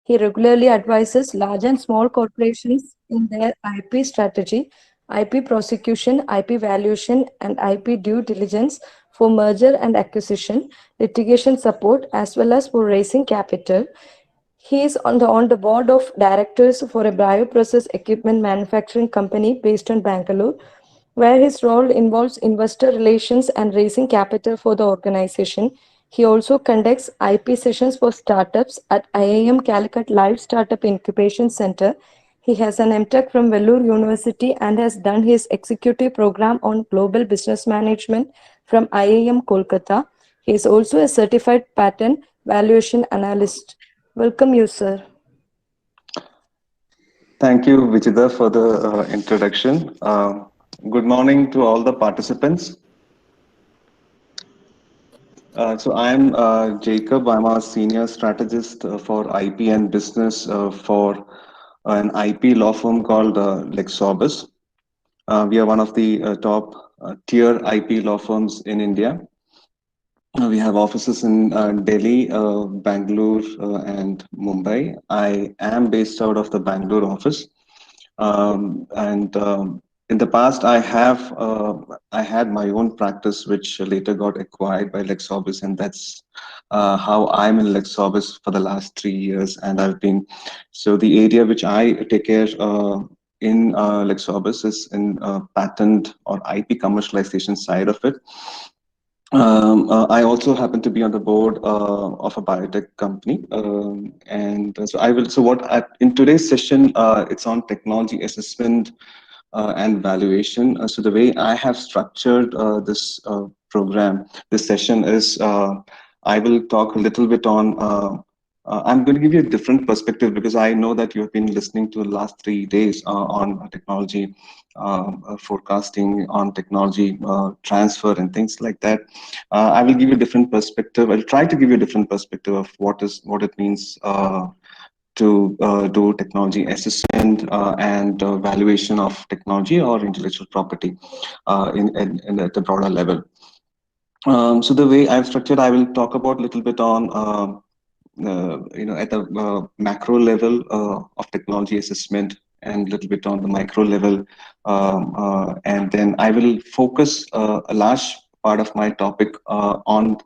He regularly advises large and small corporations in their IP strategy, IP prosecution, IP valuation, and IP due diligence for merger and acquisition, litigation support, as well as for raising capital. He is on the board of directors for a bioprocess equipment manufacturing company based in Bangalore, where his role involves investor relations and raising capital for the organization. He also conducts IP sessions for startups at IIM Calicut Live Startup Incubation Center. He has an MTech from Vellore University and has done his executive program on global business management from IIM Kolkata. He is also a certified patent valuation analyst. Welcome you, sir. Thank you, Vichita, for the introduction. Good morning to all the participants. So I'm Jacob. I'm a senior strategist for IP and business for an IP law firm called Lexorbis. We are one of the top tier IP law firms in India. We have offices in Delhi, Bangalore, and Mumbai. I am based out of the Bangalore office. And In the past, I had my own practice, which later got acquired by Lexorbis, and that's how I'm in Lexorbis for the last 3 years. And I've been so the area which I take care in Lexorbis is in patent or IP commercialization side of it. I also happen to be on the board of a biotech company, and so I will. So in today's session, it's on technology assessment and valuation. So the way I have structured this program, this session is I will talk a little bit on. I'm going to give you a different perspective because I know that you have been listening to the last 3 days on technology forecasting, on technology transfer, and things like that. I will give you a different perspective. I'll try to give you a different perspective of what it means to do technology assessment and valuation of technology or intellectual property in at the broader level. So the way I've structured, I will talk about a little bit on at the macro level of technology assessment and a little bit on the micro level, and then I will focus a large part of my topic on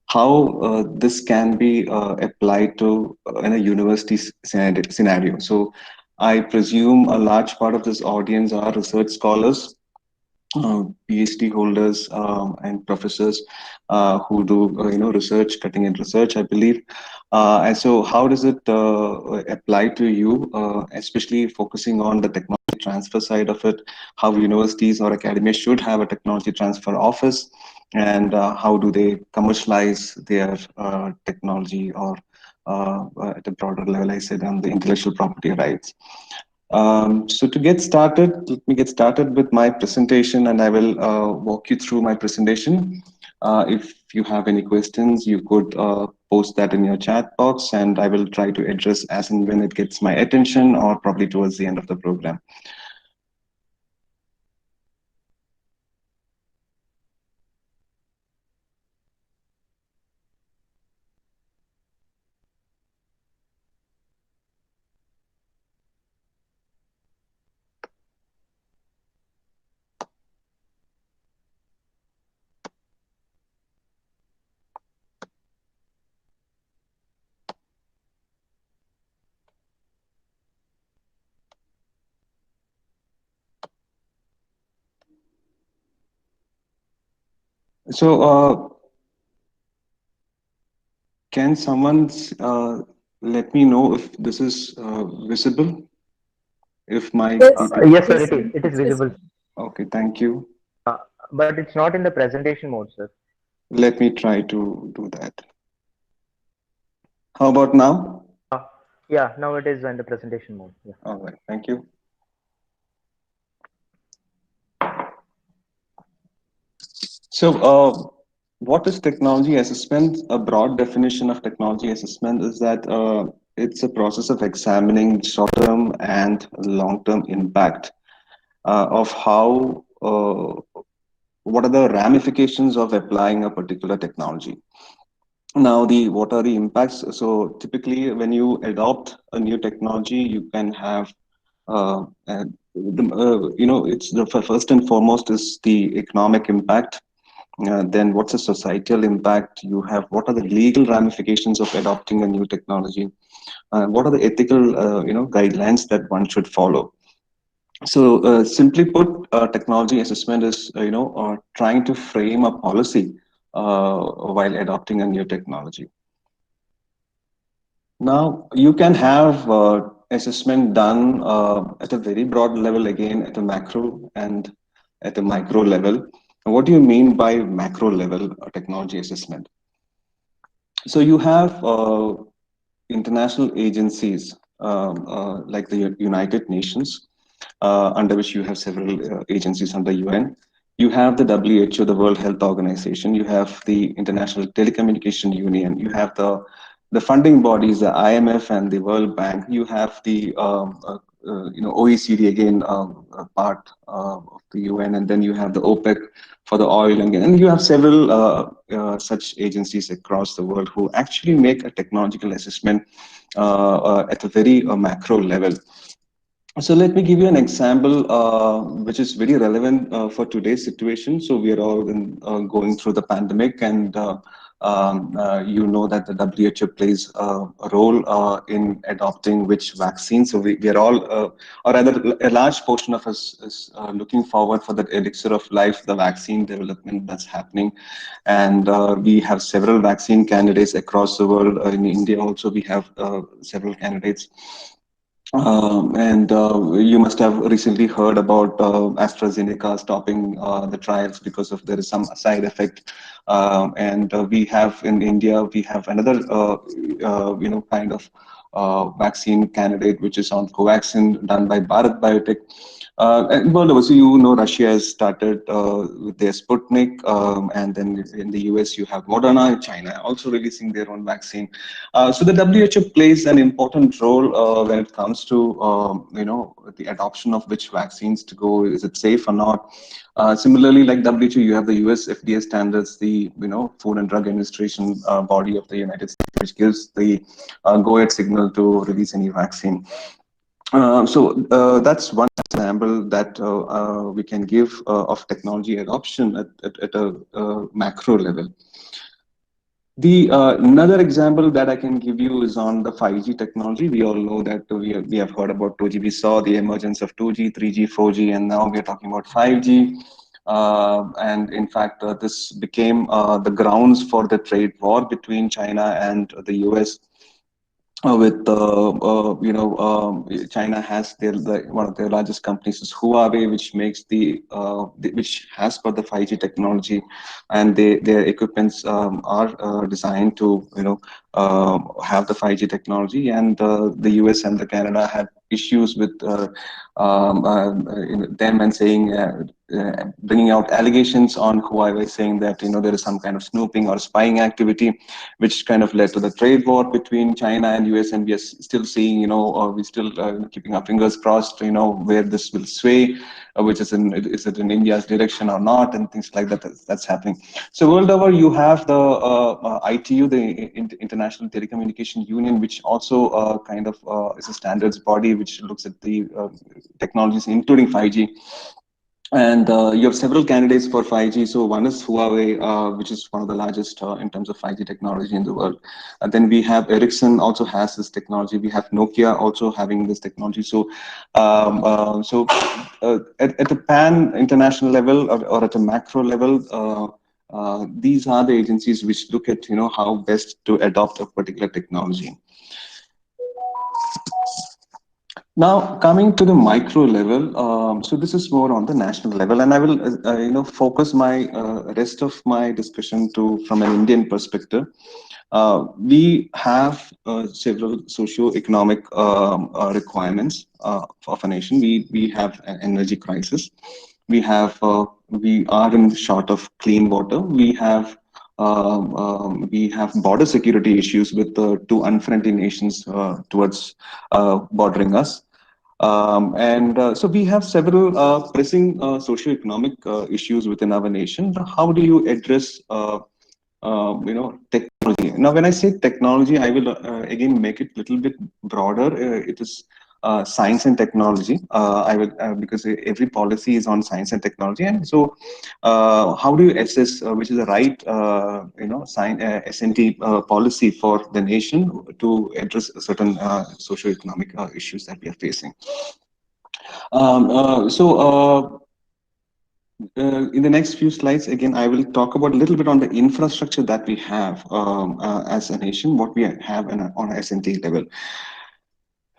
how this can be applied to in a university scenario. So I presume a large part of this audience are research scholars, PhD holders, and professors who do research, cutting edge research, I believe. And so, how does it apply to you, especially focusing on the technology transfer side of it? How universities or academia should have a technology transfer office, and how do they commercialize their technology or at a broader level, I said, on the intellectual property rights. So to get started, let me get started with my presentation, and I will walk you through my presentation. If you have any questions, you could post that in your chat box, and I will try to address as and when it gets my attention, or probably towards the end of the program. So, can someone let me know if this is visible? If my Yes, PPT. Yes, sir, yes, it sir. is. It is It's visible. visible. Okay, thank you. But it's not in the presentation mode, sir. Let me try to do that. How about now? Uh, yeah, now it is in the presentation mode. Yeah. All right, thank you. So, what is technology assessment? A broad definition of technology assessment is that it's a process of examining short-term and long-term impact of how, what are the ramifications of applying a particular technology. Now, what are the impacts? So typically, when you adopt a new technology, you can have it's the first and foremost is the economic impact. Then what's the societal impact? You have what are the legal ramifications of adopting a new technology? What are the ethical guidelines that one should follow? So simply put, technology assessment is trying to frame a policy while adopting a new technology. Now, you can have assessment done at a very broad level, again at a macro and at a micro level. What do you mean by macro level technology assessment? So you have international agencies like the United Nations, under which you have several agencies under UN. You have the WHO, the World Health Organization. You have the International Telecommunication Union. You have the funding bodies, the IMF and the World Bank. You have the OECD again, part of the UN, and then you have the OPEC for the oil and you have several such agencies across the world who actually make a technological assessment at a very macro level. So let me give you an example which is very relevant for today's situation. So we are all going through the pandemic, and you know that the WHO plays a role in adopting which vaccine. So we are all, or rather a large portion of us is looking forward for that elixir of life, the vaccine development that's happening. And we have several vaccine candidates across the world. In India also, we have several candidates. And you must have recently heard about AstraZeneca stopping the trials because of there is some side effect. And we have in India, we have another kind of vaccine candidate which is on Covaxin, done by Bharat Biotech. And world over, so you know, Russia has started with their Sputnik, and then in the US you have Moderna, China also releasing their own vaccine. So the WHO plays an important role when it comes to the adoption of which vaccines to go. Is it safe or not? Similarly, like WHO, you have the US FDA standards, the Food and Drug Administration body of the United States, which gives the go-ahead signal to release any vaccine. So that's one example that we can give of technology adoption at a macro level. The another example that I can give you is on the 5G technology. We all know that we have heard about 2G. We saw the emergence of 2G, 3G, 4G, and now we are talking about 5G. And in fact, this became the grounds for the trade war between China and the US. With China has one of their largest companies is Huawei, which makes which has got the 5G technology, and their equipments are designed to have the 5G technology. And the US and the Canada had issues with them and saying bringing out allegations on Huawei, saying that there is some kind of snooping or spying activity, which kind of led to the trade war between China and US. And we are still seeing, we're still keeping our fingers crossed, where this will sway, which is it in India's direction or not, and things like that. That's happening. So world over, you have the ITU, the International Telecommunication Union, which also kind of is a standards body which looks at the technologies, including 5G. And you have several candidates for 5G. So one is Huawei, which is one of the largest in terms of 5G technology in the world. And then we have Ericsson also has this technology. We have Nokia also having this technology. So, at a pan international level or at a macro level, these are the agencies which look at how best to adopt a particular technology. Now, coming to the micro level, so this is more on the national level, and I will, focus my rest of my discussion from an Indian perspective. We have several socio-economic requirements of a nation. We have an energy crisis. We are in short of clean water. We have border security issues with the two unfriendly nations towards bordering us. So we have several pressing socio-economic issues within our nation. How do you address technology Now, when I say technology, I will again make it a little bit broader. It is science and technology. I will because every policy is on science and technology, and so how do you assess which is the right S&T policy for the nation to address certain socio-economic issues that we are facing? Um, uh, so. Uh, in the next few slides, again, I will talk about a little bit on the infrastructure that we have as a nation, what we have on a S&T level.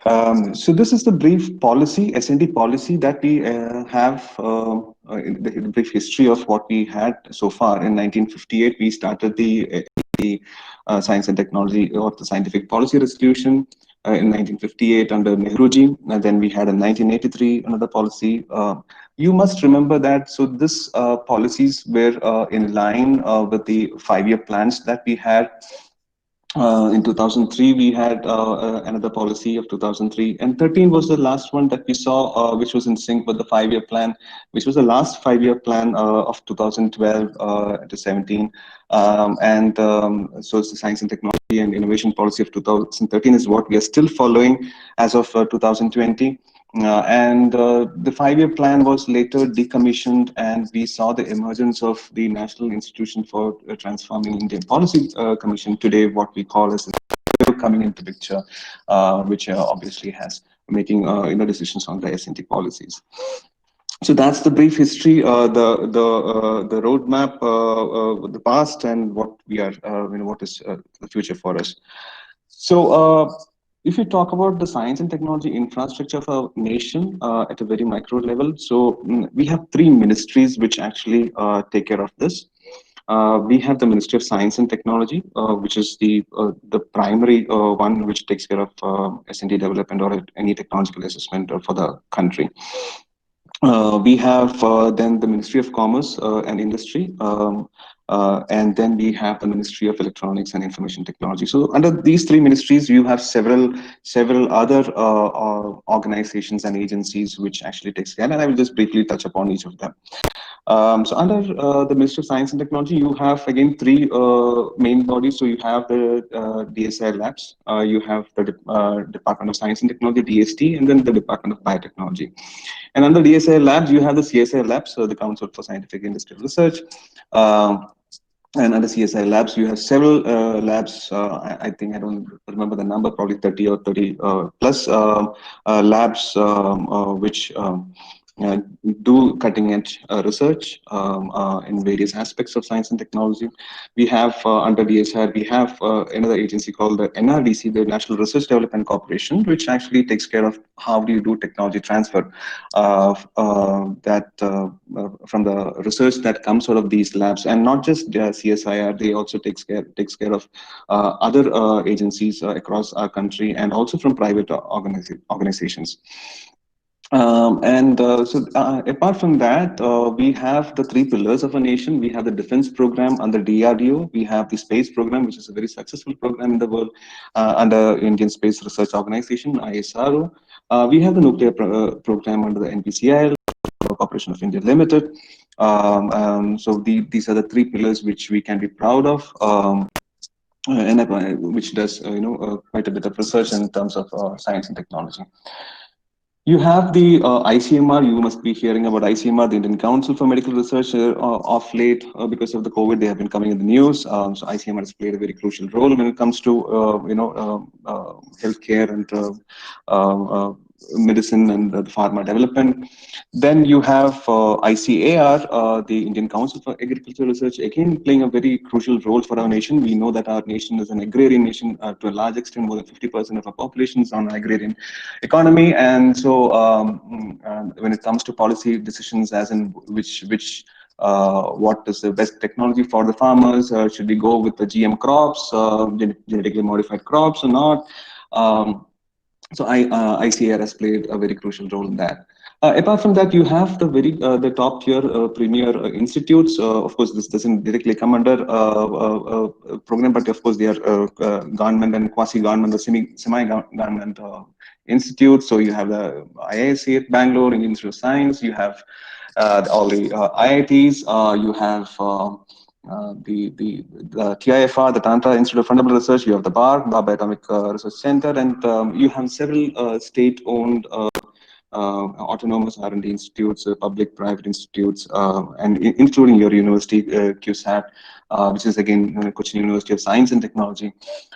So this is the brief policy, S&T policy that we have in the brief history of what we had so far. In 1958, we started the Science and Technology or the Scientific Policy Resolution in 1958 under Nehruji. And then we had in 1983 another policy. You must remember that. So this policies were in line with the 5-year plans that we had. In 2003, we had another policy of 2003, and 13 was the last one that we saw, which was in sync with the 5-year plan, which was the last 5-year plan of 2012 to 17. So it's the Science and Technology and Innovation Policy of 2013 is what we are still following as of 2020. The 5-year plan was later decommissioned, and we saw the emergence of the National Institution for Transforming Indian Policy Commission today, what we call as coming into picture, which obviously has making decisions on the S&T policies. So that's the brief history, the roadmap, the past, and what we are, what is the future for us. So if you talk about the science and technology infrastructure of our nation at a very micro level, so we have 3 ministries which actually take care of this. We have the Ministry of Science and Technology, which is the primary one which takes care of S&T development or any technological assessment for the country. We have then the Ministry of Commerce and Industry, and then we have the Ministry of Electronics and Information Technology. So under these 3 ministries, you have several other organizations and agencies which actually takes care, and I will just briefly touch upon each of them. So under the Ministry of Science and Technology, you have again 3 main bodies. So you have the DSI labs, you have the Department of Science and Technology, DST, and then the Department of Biotechnology. And under DSI labs, you have the CSI labs, so the Council for Scientific Industrial Research. And under CSI labs, you have several labs. I think I don't remember the number, probably 30 or 30 plus labs which do cutting edge research in various aspects of science and technology. We have under DSR, we have another agency called the NRDC, the National Research Development Corporation, which actually takes care of how do you do technology transfer from the research that comes out of these labs, and not just CSIR. They also takes care of other agencies across our country, and also from private organizations. Apart from that, we have the 3 pillars of a nation. We have the defense program under DRDO. We have the space program, which is a very successful program in the world under Indian Space Research Organization, ISRO. We have the nuclear program under the NPCIL, Corporation of India Limited. These are the 3 pillars which we can be proud of. And which does quite a bit of research in terms of science and technology. You have the ICMR. You must be hearing about ICMR, the Indian Council for Medical Research. Of late, because of the COVID, they have been coming in the news. So ICMR has played a very crucial role when it comes to healthcare and medicine and the pharma development. Then you have ICAR, the Indian Council for Agricultural Research, again playing a very crucial role for our nation. We know that our nation is an agrarian nation to a large extent. More than 50% of our population is on agrarian economy, and so when it comes to policy decisions, as in what is the best technology for the farmers? Should we go with the GM crops, genetically modified crops, or not? ICAR has played a very crucial role in that. Apart from that, you have the top tier premier institutes. Of course, this doesn't directly come under program, but of course they are government and quasi-government, the semi-government institutes. So you have the IISc at Bangalore, Indian Institute of Science. You have all the IITs. You have the TIFR, the Tantra Institute of Fundamental Research, you have the Bhabha Atomic Research Center, and you have several state-owned autonomous R&D institutes, public-private institutes, and including your university, CUSAT, which is again Cochin University of Science and Technology,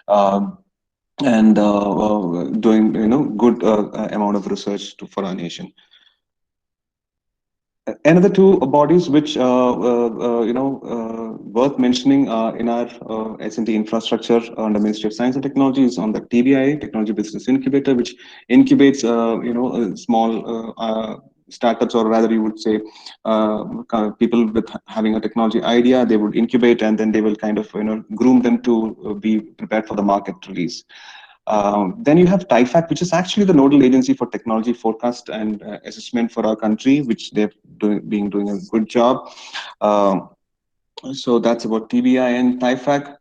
and doing good amount of research for our nation. Another two bodies which worth mentioning in our S&T infrastructure under Ministry of Science and Technology is on the TBI, Technology Business Incubator, which incubates small startups, or rather you would say kind of people with having a technology idea. They would incubate, and then they will kind of groom them to be prepared for the market release. Then you have TIFAC, which is actually the nodal agency for technology forecast and assessment for our country, which they've been doing a good job. So that's about TBI and TIFAC.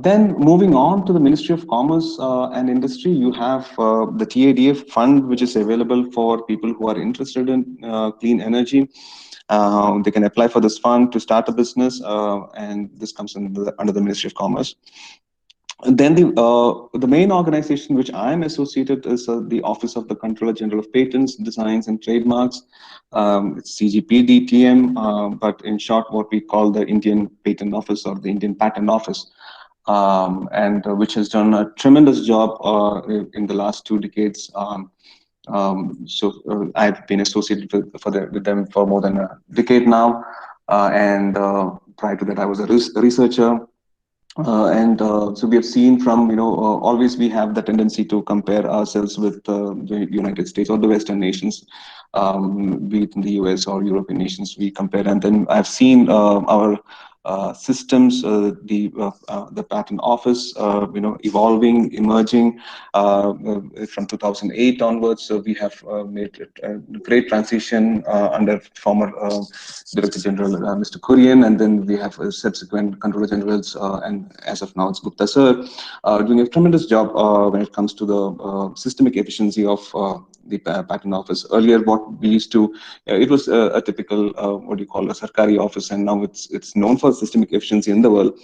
Then moving on to the Ministry of Commerce and Industry, you have the TADF fund, which is available for people who are interested in clean energy. They can apply for this fund to start a business, and this comes under the Ministry of Commerce. And then the main organization which I'm associated is the Office of the Controller General of Patents, Designs and Trademarks. It's CGPDTM, but in short, what we call the Indian Patent Office or the Indian Patent Office, and which has done a tremendous job in the last 2 decades. I've been associated with them for more than a decade now, and prior to that, I was a researcher. So we have seen from, always we have the tendency to compare ourselves with the United States or the Western nations, be it in the US or European nations, we compare. And then I've seen our systems, the patent office, evolving, emerging from 2008 onwards. So we have made a great transition under former Director General Mr. Kurian, and then we have subsequent Controller Generals, and as of now it's Gupta sir, doing a tremendous job when it comes to the systemic efficiency of the patent office. Earlier, what we used to, it was a typical what do you call a Sarkari office, and now it's known for systemic efficiency in the world.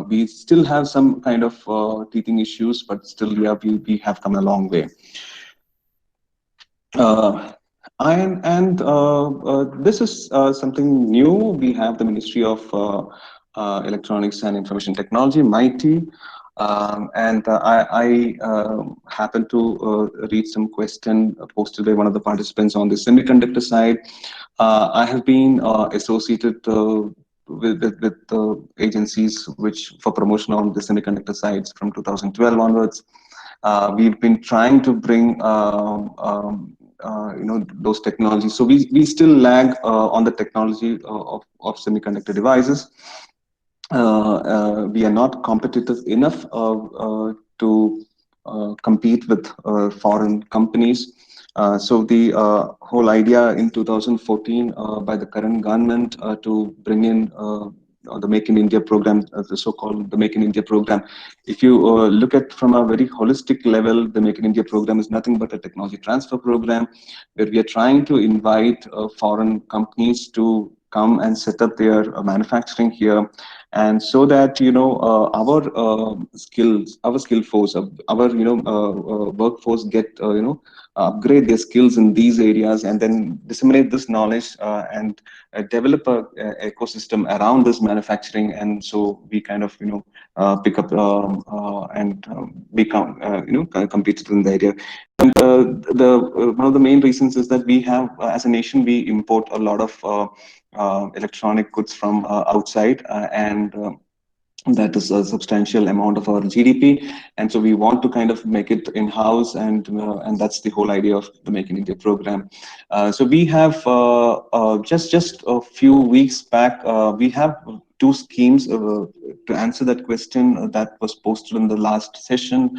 We still have some kind of teething issues, but still we have come a long way. This is something new. We have the Ministry of Electronics and Information Technology, MeitY. I happened to read some question posted by one of the participants on the semiconductor side. I have been associated with agencies which for promotion on the semiconductor sides from 2012 onwards. We've been trying to bring those technologies. So we still lag on the technology of semiconductor devices. We are not competitive enough to compete with foreign companies. So the whole idea in 2014 by the current government to bring in the Make in India program, the so-called the Make in India program. If you look at from a very holistic level, the Make in India program is nothing but a technology transfer program where we are trying to invite foreign companies to come and set up their manufacturing here, and so that our skills, our skill force, our workforce get upgrade their skills in these areas, and then disseminate this knowledge and develop a ecosystem around this manufacturing, and so we kind of pick up and become competitive in the area. And one of the main reasons is that we have, as a nation, we import a lot of electronic goods from outside, and that is a substantial amount of our GDP, and so we want to kind of make it in-house, and that's the whole idea of the Make in India program. So we have just a few weeks back, we have two schemes to to answer that question that was posted in the last session,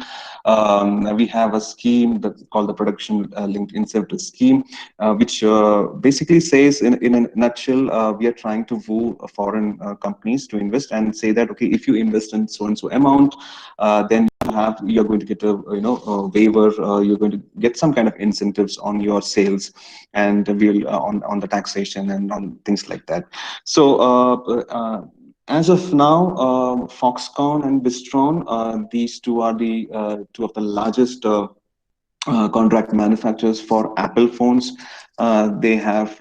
we have a scheme called the Production Linked Incentive Scheme, which basically says, in a nutshell, we are trying to woo foreign companies to invest and say that, okay, if you invest in so and so amount, then you're going to get a waiver. You're going to get some kind of incentives on your sales, and we'll on the taxation and on things like that. So as of now, Foxconn and Wistron, these two are the two of the largest contract manufacturers for Apple phones. They have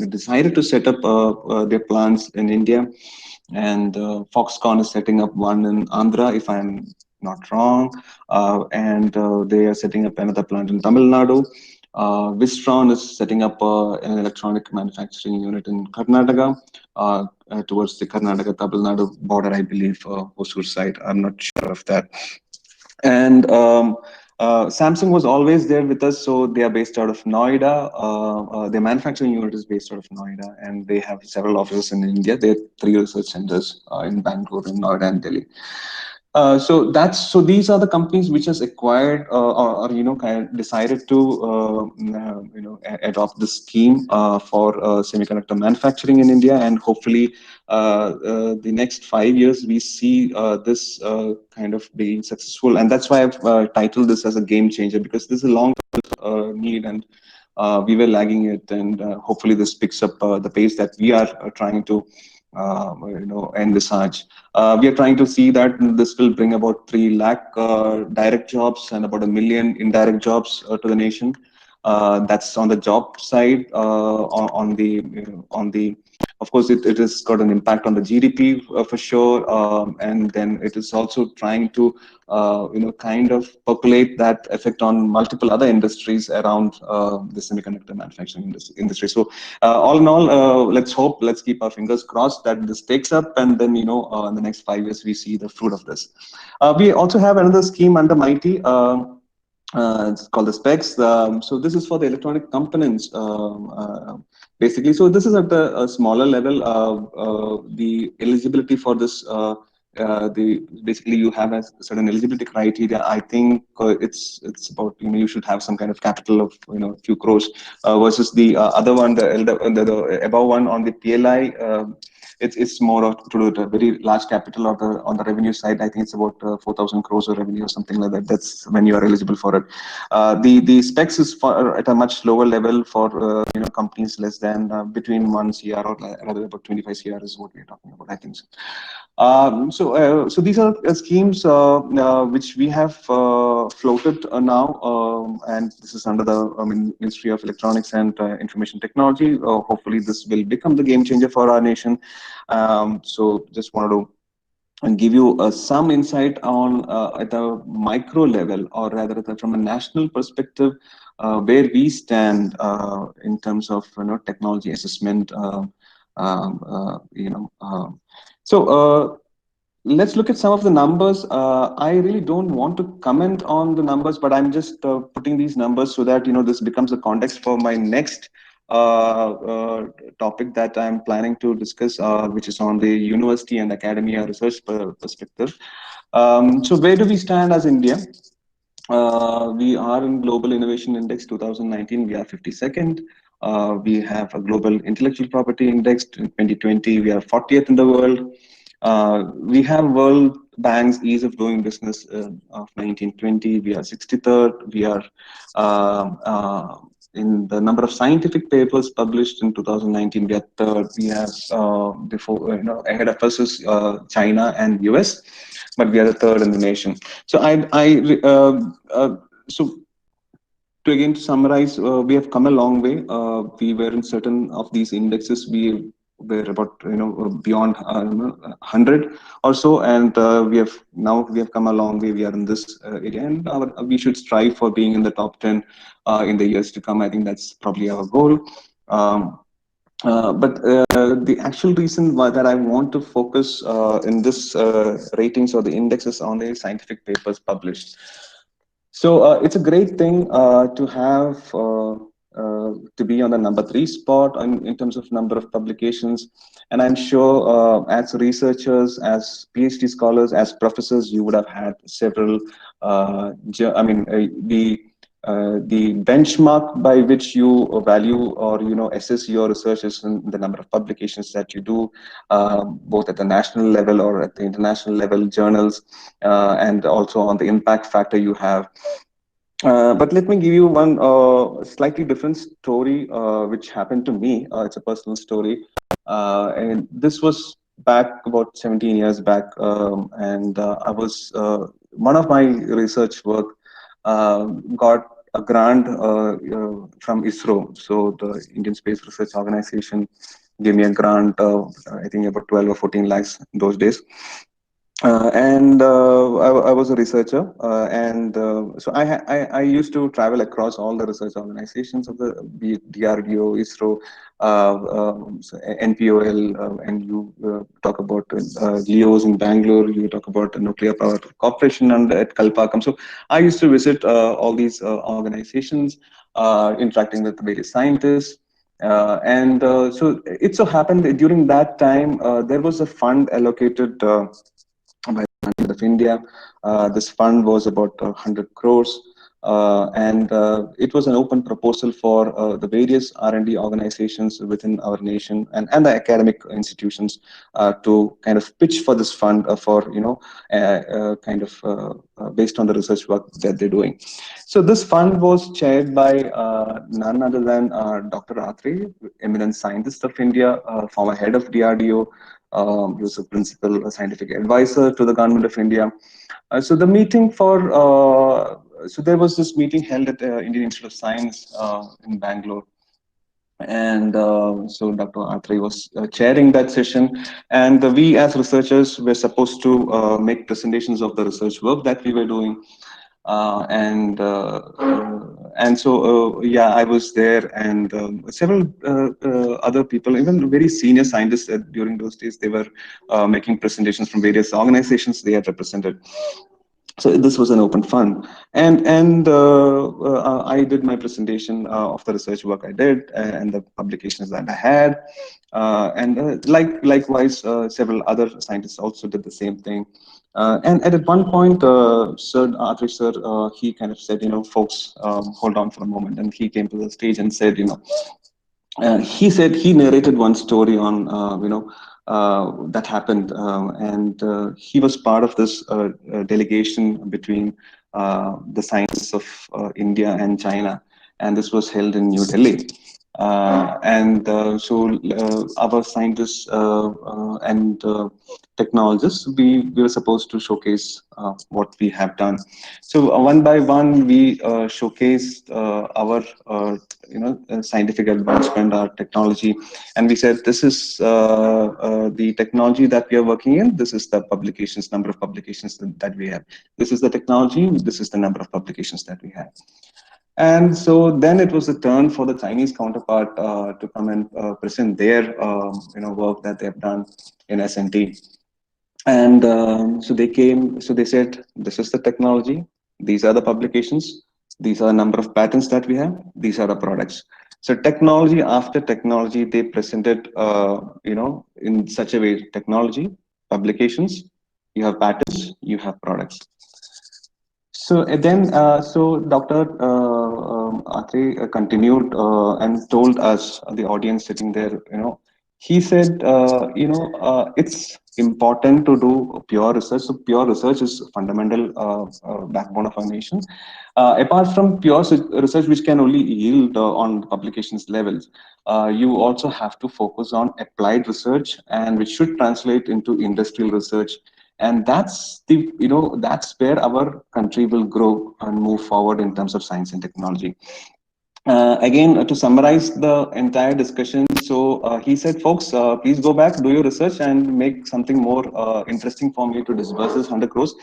decided to set up their plants in India, and Foxconn is setting up one in Andhra, if I'm not wrong, and they are setting up another plant in Tamil Nadu. Wistron is setting up an electronic manufacturing unit in Karnataka, towards the Karnataka-Tamil Nadu border, I believe, Hosur side. I'm not sure of that. And Samsung was always there with us, so they are based out of Noida. Their manufacturing unit is based out of Noida, and they have several offices in India. They have 3 research centers in Bangalore, in Noida, and Delhi. So these are the companies which has acquired or kind of decided to adopt this scheme for semiconductor manufacturing in India, and hopefully the next 5 years we see this kind of being successful, and that's why I've titled this as a game changer, because this is a long need, and we were lagging it, and hopefully this picks up the pace that we are trying to envisage. We are trying to see that this will bring about 3 lakh direct jobs and about 1 million indirect jobs to the nation. That's on the job side. On the Of course, it has got an impact on the GDP for sure, and then it is also trying to kind of populate that effect on multiple other industries around the semiconductor manufacturing industry. So all in all, let's keep our fingers crossed that this takes up, and then in the next 5 years we see the fruit of this. We also have another scheme under MIghty. It's called the specs. So this is for the electronic components, basically. So this is at the smaller level. The eligibility for this, basically you have a certain eligibility criteria. I think it's about you should have some kind of capital of a few crores, versus the other one, the above one on the PLI. It's more of to do with a very large capital on the revenue side. I think it's about 4,000 crores of revenue or something like that. That's when you are eligible for it. The specs is at a much lower level for companies less than between 1 CR or rather about 25 CR is what we're talking about, I think. So these are schemes which we have floated now, and this is under the Ministry of Electronics and Information Technology. Hopefully, this will become the game changer for our nation. So just wanted to and give you some insight on at a micro level, or rather from a national perspective, where we stand in terms of technology assessment. Let's look at some of the numbers. I really don't want to comment on the numbers, but I'm just putting these numbers so that this becomes a context for my next topic that I'm planning to discuss, which is on the university and academia research perspective. So where do we stand as India? We are in Global Innovation Index 2019. We are 52nd. We have a Global Intellectual Property Index in 2020. We are 40th in the world. We have World Bank's Ease of Doing Business of 1920. We are 63rd. We are in the number of scientific papers published in 2019. We are third. We have ahead of us is China and US, but we are the third in the nation. So to again to summarize, we have come a long way. We were in certain of these indexes. We were about beyond 100 or so, and we have come a long way. We are in this area, and we should strive for being in the top 10 in the years to come. I think that's probably our goal. But the actual reason why that I want to focus in this ratings or the indexes on the scientific papers published. So it's a great thing to have to be on the number 3 spot in terms of number of publications. And I'm sure as researchers, as PhD scholars, as professors, you would have had several, the benchmark by which you value or assess your research is in the number of publications that you do, both at the national level or at the international level, journals, and also on the impact factor you have. But let me give you one slightly different story which happened to me. It's a personal story. And this was back about 17 years back. And I was, one of my research work got a grant from ISRO. So the Indian Space Research Organization gave me a grant, I think about 12 or 14 lakhs in those days. And I was a researcher, and so I used to travel across all the research organizations of the DRDO, ISRO, so NPOL, and you talk about LEOs in Bangalore. You talk about the Nuclear Power Corporation and at Kalpakam. So I used to visit all these organizations, interacting with various scientists. And so it so happened that during that time there was a fund allocated by the Government of India. This fund was about 100 crores. And it was an open proposal for the various R&D organizations within our nation and the academic institutions to kind of pitch for this fund for, based on the research work that they're doing. So this fund was chaired by none other than Dr. Athre, eminent scientist of India, former head of DRDO. He was a principal scientific advisor to the Government of India. So the meeting so there was this meeting held at Indian Institute of Science in Bangalore. And so Dr. Athre was chairing that session, and we as researchers were supposed to make presentations of the research work that we were doing. And so yeah, I was there, and several other people, even very senior scientists during those days, they were making presentations from various organizations they had represented. So this was an open fund, and I did my presentation of the research work I did and the publications that I had, and likewise several other scientists also did the same thing. And at one point, Sir Athre sir, he kind of said, folks, hold on for a moment, and he came to the stage and said, he said he narrated one story on that happened, and he was part of this delegation between the scientists of India and China, and this was held in New Delhi. And so our scientists and technologists, we were supposed to showcase what we have done. So one by one, we showcased our scientific advancement, our technology, and we said this is the technology that we are working in. This is the publications, number of publications that we have. This is the technology. This is the number of publications that we have. And so then it was a turn for the Chinese counterpart to come and present their work that they have done in S&T. And so they came, so they said, this is the technology, these are the publications, these are the number of patents that we have, these are the products. So technology after technology, they presented, in such a way, technology, publications, you have patents, you have products. So then, so Dr. Athre continued and told us, the audience sitting there, he said, it's important to do pure research. So pure research is fundamental backbone of our nation. Apart from pure research, which can only yield on publications levels, you also have to focus on applied research, and which should translate into industrial research. And that's that's where our country will grow and move forward in terms of science and technology. Again, to summarize the entire discussion, so he said, folks, please go back, do your research, and make something more interesting for me to disburse this 100 crores.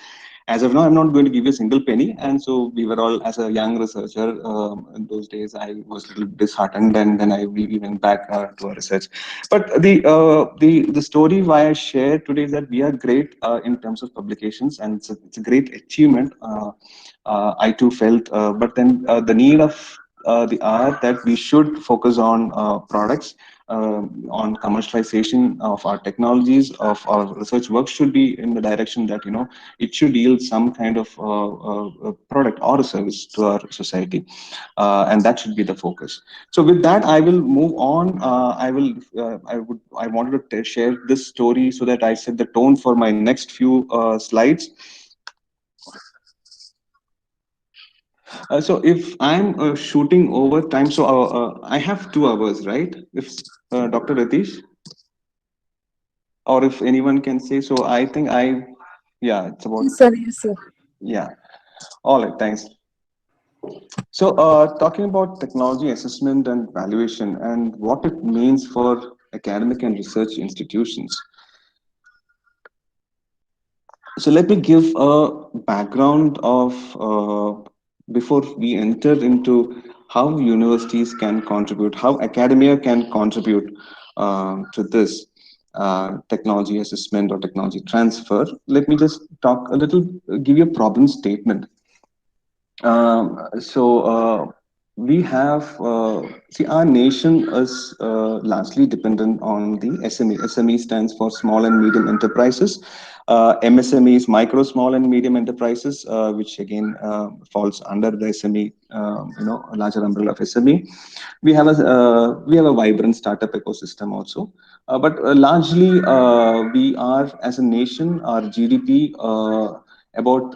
As of now, I'm not going to give you a single penny. And so we were all, as a young researcher, in those days, I was a little disheartened, and then we went back to our research. But the story why I shared today is that we are great in terms of publications, and it's a great achievement. I too felt, but then the need of the hour that we should focus on products, on commercialization of our technologies, of our research work should be in the direction that it should yield some kind of product or a service to our society, and that should be the focus. So with that, I will move on. I wanted to share this story so that I set the tone for my next few slides. So if I'm shooting over time, so I have 2 hours, right? If Dr. Ratish, or if anyone can say, so I think yeah, it's about, Yes, sir. Yes, sir. yeah. All right, thanks. So talking about technology assessment and valuation and what it means for academic and research institutions. So let me give a background of before we enter into how universities can contribute, how academia can contribute to this technology assessment or technology transfer. Let me just talk a little, give you a problem statement. So we have see our nation is largely dependent on the SME. SME stands for small and medium enterprises. MSMEs, micro, small and medium enterprises, which again falls under the SME, a larger umbrella of SME. We have a vibrant startup ecosystem also, but largely we are as a nation, our GDP about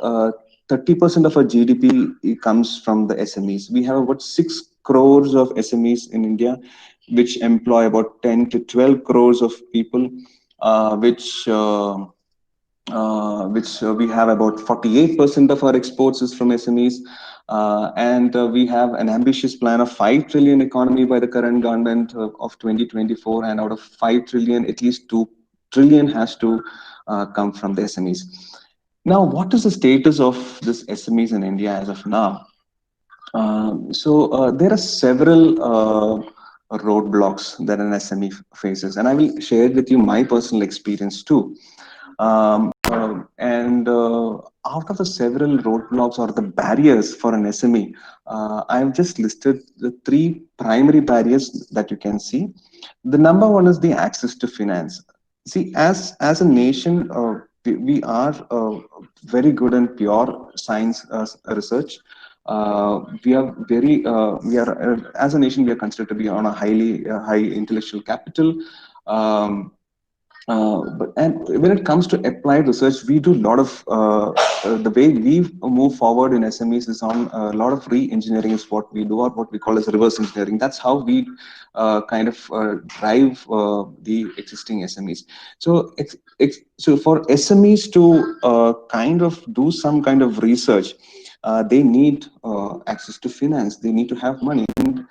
30% of our GDP comes from the SMEs. We have about 6 crores of SMEs in India, which employ about 10 to 12 crores of people, which we have about 48% of our exports is from SMEs. And we have an ambitious plan of 5 trillion economy by the current government of 2024. And out of 5 trillion, at least 2 trillion has to come from the SMEs. Now, what is the status of this SMEs in India as of now? So there are several roadblocks that an SME faces, and I will share with you my personal experience too. And out of the several roadblocks or the barriers for an SME, I've just listed the 3 primary barriers that you can see. The number one is the access to finance. See, as a nation, we are very good in pure science research. We are as a nation, we are considered to be on a high intellectual capital. Um, but and when it comes to applied research, we do a lot of the way we move forward in SMEs is on a lot of re-engineering is what we do, or what we call as reverse engineering. That's how we kind of drive the existing SMEs. So so for SMEs to kind of do some kind of research, they need access to finance. They need to have money. And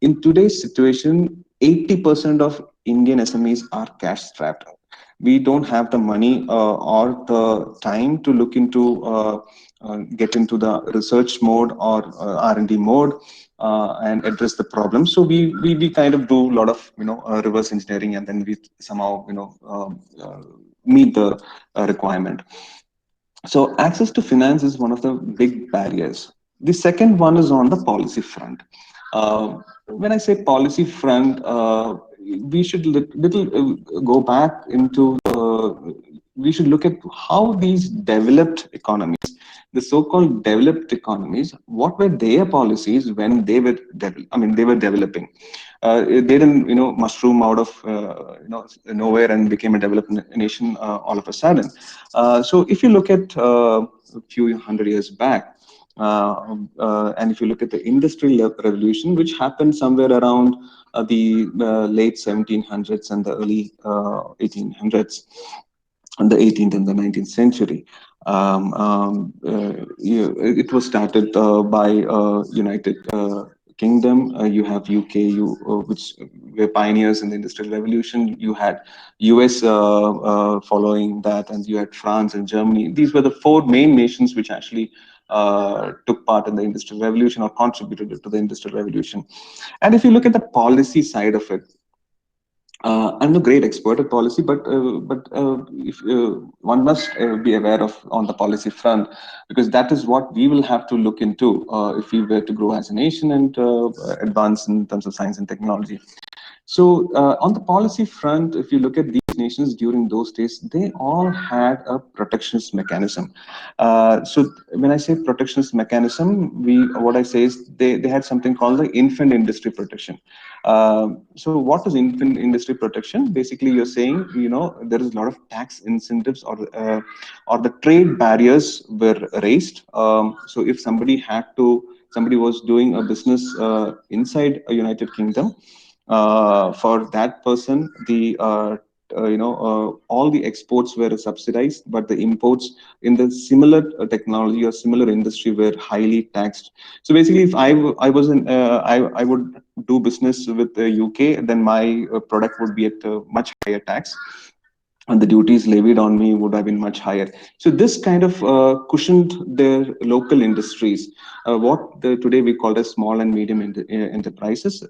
in today's situation, 80% of Indian SMEs are cash strapped. We don't have the money or the time to look into get into the research mode or R&D mode and address the problem. So we kind of do a lot of reverse engineering, and then we somehow meet the requirement. So access to finance is one of the big barriers. The second one is on the policy front. When I say policy front, we should go back into. We should look at how these developed economies, the so-called developed economies, what were their policies when they were they were developing. They didn't mushroom out of nowhere and became a developed nation all of a sudden. So if you look at a few hundred years back, and if you look at the industrial revolution, which happened somewhere around the late 1700s and the early 1800s, in the 18th and the 19th century. It was started by United Kingdom. You have UK, which were pioneers in the Industrial Revolution. You had US following that, and you had France and Germany. These were the 4 main nations which actually took part in the Industrial Revolution or contributed to the Industrial Revolution. And if you look at the policy side of it, I'm no great expert at policy, but if one must be aware of on the policy front, because that is what we will have to look into if we were to grow as a nation and advance in terms of science and technology. So on the policy front, if you look at these nations during those days, they all had a protectionist mechanism. So when I say protectionist mechanism, what I say is they had something called the infant industry protection. So what is infant industry protection? Basically, you're saying, there is a lot of tax incentives or the trade barriers were raised. So if somebody was doing a business inside a United Kingdom, for that person, the all the exports were subsidized, but the imports in the similar technology or similar industry were highly taxed. So basically, if I was in, I would do business with the UK, then my product would be at a much higher tax, and the duties levied on me would have been much higher. So this kind of cushioned their local industries, today we call as small and medium enterprises,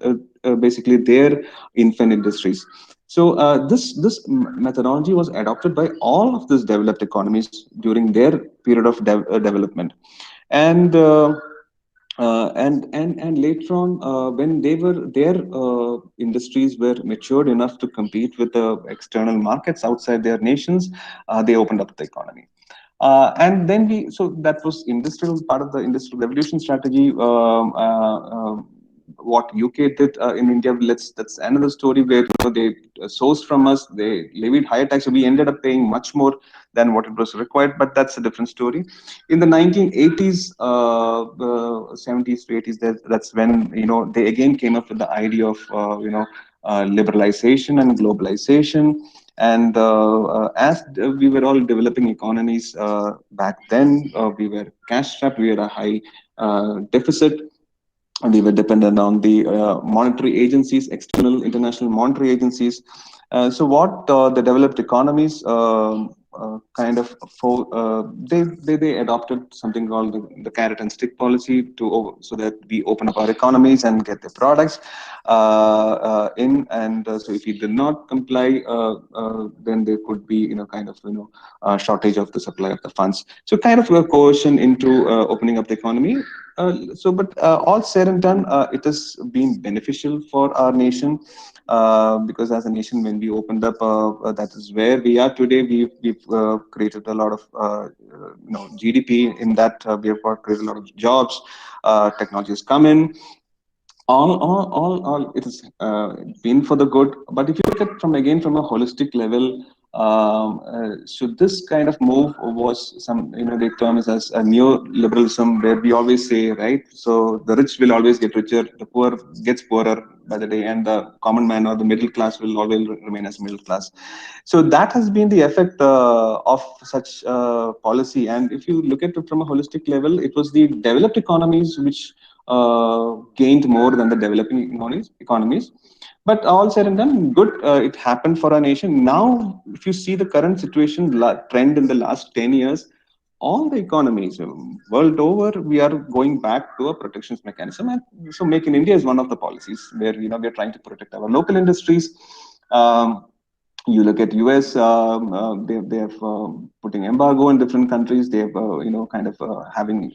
basically their infant industries. So this methodology was adopted by all of these developed economies during their period of development, and. And later on, when their industries were matured enough to compete with the external markets outside their nations, they opened up the economy. And then so that was industrial part of the industrial revolution strategy. What UK did in India, that's another story where they sourced from us, they levied higher tax, so we ended up paying much more than what it was required. But that's a different story. In the 1980s, 70s to 80s, that's when they again came up with the idea of liberalization and globalization. And as we were all developing economies back then, we were cash strapped, we were a high deficit, and we were dependent on the monetary agencies, external international monetary agencies. So what the developed economies kind of they adopted something called the carrot and stick policy so that we open up our economies and get the products in. And so if we did not comply, then there could be kind of shortage of the supply of the funds. So kind of a coercion into opening up the economy. But all said and done, it has been beneficial for our nation, because as a nation, when we opened up, that is where we are today. We've created a lot of GDP in that. We have created a lot of jobs. Technology has come in. All it has been for the good. But if you look at from a holistic level, so this kind of move was the term is as a neoliberalism, where we always say, right, so the rich will always get richer, the poor gets poorer by the day, and the common man or the middle class will always remain as middle class. So that has been the effect of such policy. And if you look at it from a holistic level, it was the developed economies which gained more than the developing economies. But all said and done, good. It happened for our nation. Now, if you see the current situation, trend in the last 10 years, all the economies world over, we are going back to a protections mechanism. And so Make in India is one of the policies where, we are trying to protect our local industries. You look at US, they have putting embargo in different countries. They have, kind of having,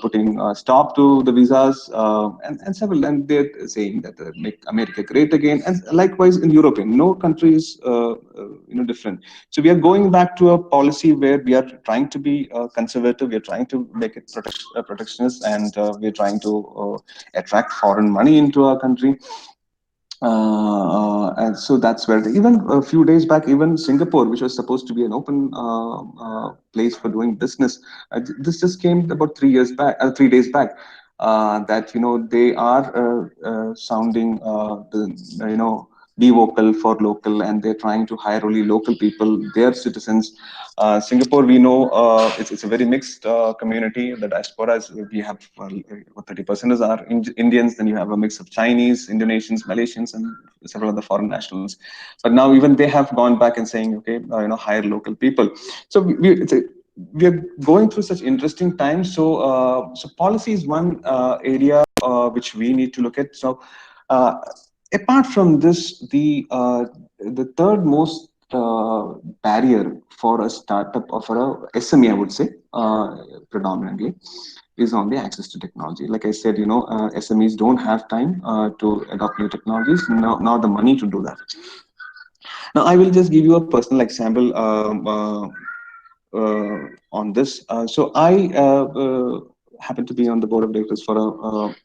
putting a stop to the visas, and several, and they're saying that make America great again. And likewise in Europe, no country is different. So we are going back to a policy where we are trying to be conservative. We are trying to make it protectionist, and we're trying to attract foreign money into our country. And so that's where even a few days back, even Singapore, which was supposed to be an open place for doing business, this just came about 3 days back. That they are sounding be vocal for local, and they're trying to hire only local people, their citizens. Singapore, we know it's a very mixed community. The diaspora is, we have 30% is our Indians. Then you have a mix of Chinese, Indonesians, Malaysians, and several other foreign nationals. But now even they have gone back and saying, okay, hire local people. So we are going through such interesting times. So policy is one area which we need to look at. So Apart from this, the third most barrier for a startup or for a SME, I would say, predominantly, is on the access to technology. Like I said, SMEs don't have time to adopt new technologies, nor the money to do that. Now, I will just give you a personal example on this. So I happen to be on the board of directors for a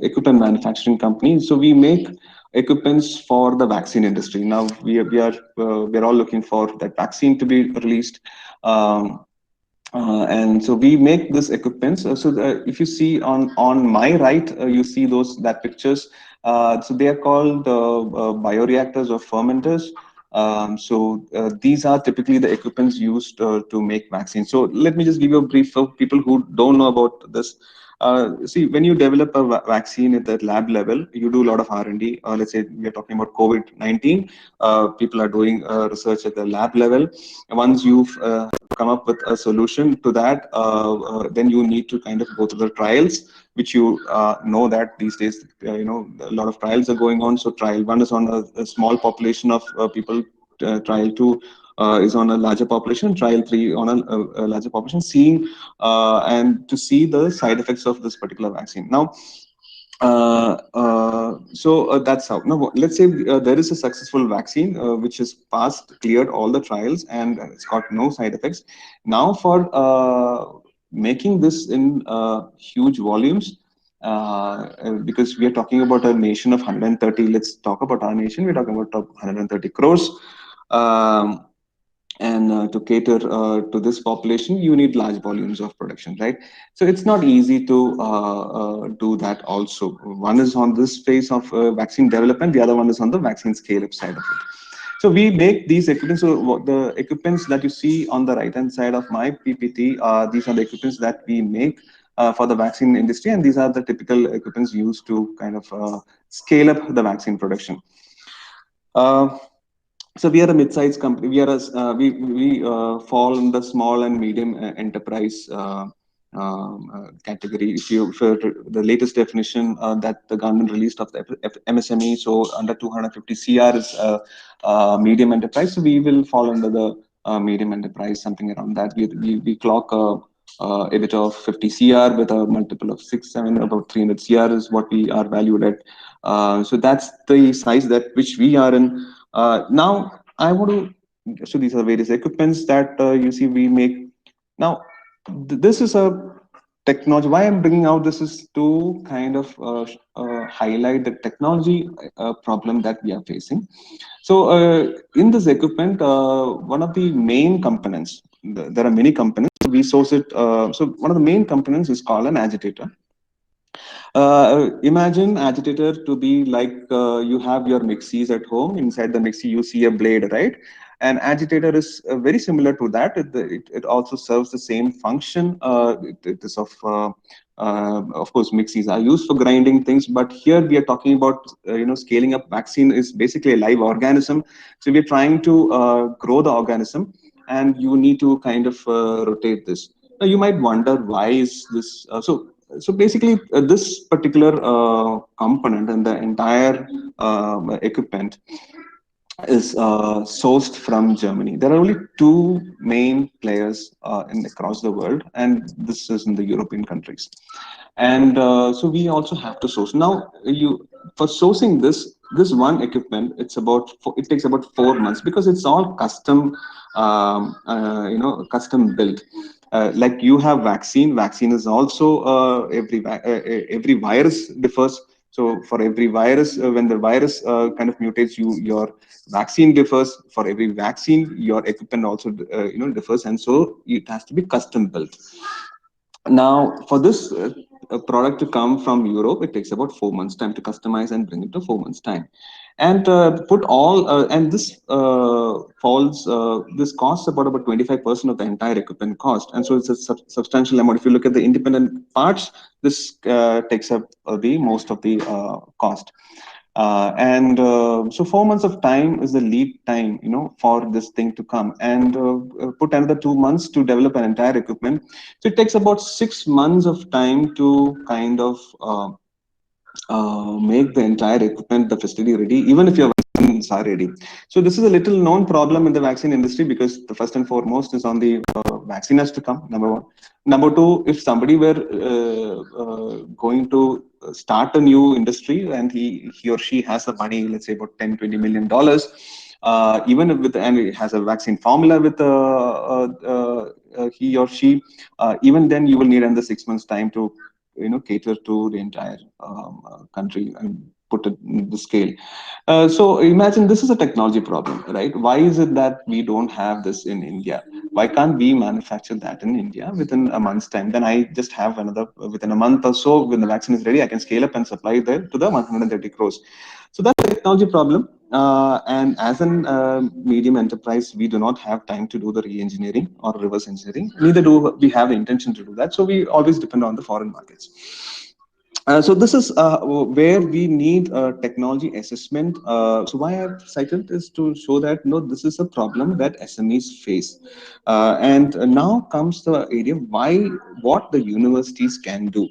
equipment manufacturing company. So we make equipments for the vaccine industry. Now we are all looking for that vaccine to be released. Um, and so we make this equipment. If you see on my right, you see those that pictures. So they are called bioreactors or fermenters. These are typically the equipments used to make vaccines. So let me just give you a brief for people who don't know about this. See, when you develop a vaccine at the lab level, you do a lot of R&D. Let's say we are talking about COVID-19. People are doing research at the lab level. Once you've come up with a solution to that, then you need to kind of go through the trials, which you know that these days, a lot of trials are going on. So trial one is on a small population of people. Trial two is on a larger population. Trial three on a larger population, seeing and to see the side effects of this particular vaccine. Now, that's how. Now, let's say there is a successful vaccine which has passed, cleared all the trials, and it's got no side effects. Now, for making this in huge volumes, because we are talking about a nation of 130. Let's talk about our nation. We're talking about 130 crores. Um, and to cater to this population, you need large volumes of production, right? So it's not easy to do that also. One is on this phase of vaccine development, the other one is on the vaccine scale up side of it. So we make these equipments. So the equipments that you see on the right hand side of my PPT, these are the equipments that we make for the vaccine industry, and these are the typical equipments used to kind of scale up the vaccine production. uh, so we are a mid-sized company. We fall in the small and medium enterprise category. If you for the latest definition that the government released of the MSME, so under 250 CR is medium enterprise. So we will fall under the medium enterprise, something around that. We clock a EBIT of 50 CR with a multiple of 6, 7, about 300 CR is what we are valued at. So that's the size that which we are in. Now, I want to. So these are various equipments that you see we make. Now, this is a technology. Why I'm bringing out this is to kind of highlight the technology problem that we are facing. So, in this equipment, one of the main components. There are many components. We source it. So one of the main components is called an agitator. Imagine agitator to be like you have your mixies at home. Inside the mixie, you see a blade, right? And agitator is very similar to that. It also serves the same function. It is of course, mixies are used for grinding things, but here we are talking about scaling up. Vaccine is basically a live organism, so we are trying to grow the organism, and you need to kind of rotate this. Now you might wonder why is this so basically, this particular component and the entire equipment is sourced from Germany. There are only two main players across the world, and this is in the European countries. And so we also have to source. Now, you for sourcing this one equipment, it takes about 4 months because it's all custom, custom built. Like you have vaccine is also every virus differs. So for every virus, when the virus kind of mutates, your vaccine differs. For every vaccine, your equipment also differs, and so it has to be custom built. Now, for this product to come from Europe, it takes about 4 months time to customize and bring it to 4 months time. And put all and this falls this costs about 25% of the entire equipment cost, and so it's a substantial amount. If you look at the independent parts, this takes up the most of the cost. And so 4 months of time is the lead time, for this thing to come, and put another 2 months to develop an entire equipment. So it takes about 6 months of time to kind of make the entire equipment, the facility ready, even if your vaccines are ready. So this is a little known problem in the vaccine industry, because the first and foremost is on the vaccine has to come, number one. Number two, if somebody were going to start a new industry and he or she has the money, let's say about 10-20 million dollars, even with, and it has a vaccine formula with he or she, even then you will need another 6 months time to cater to the entire country and put it in the scale. So imagine, this is a technology problem, right? Why is it that we don't have this in India? Why can't we manufacture that in India within a month's time? Then I just have another, within a month or so, when the vaccine is ready, I can scale up and supply there to the 130 crores. So that's a technology problem. And as an medium enterprise, we do not have time to do the re-engineering or reverse engineering. Neither do we have the intention to do that. So we always depend on the foreign markets. So this is where we need technology assessment. So why I've cited is to show that no, this is a problem that SMEs face. And now comes the area why, what the universities can do.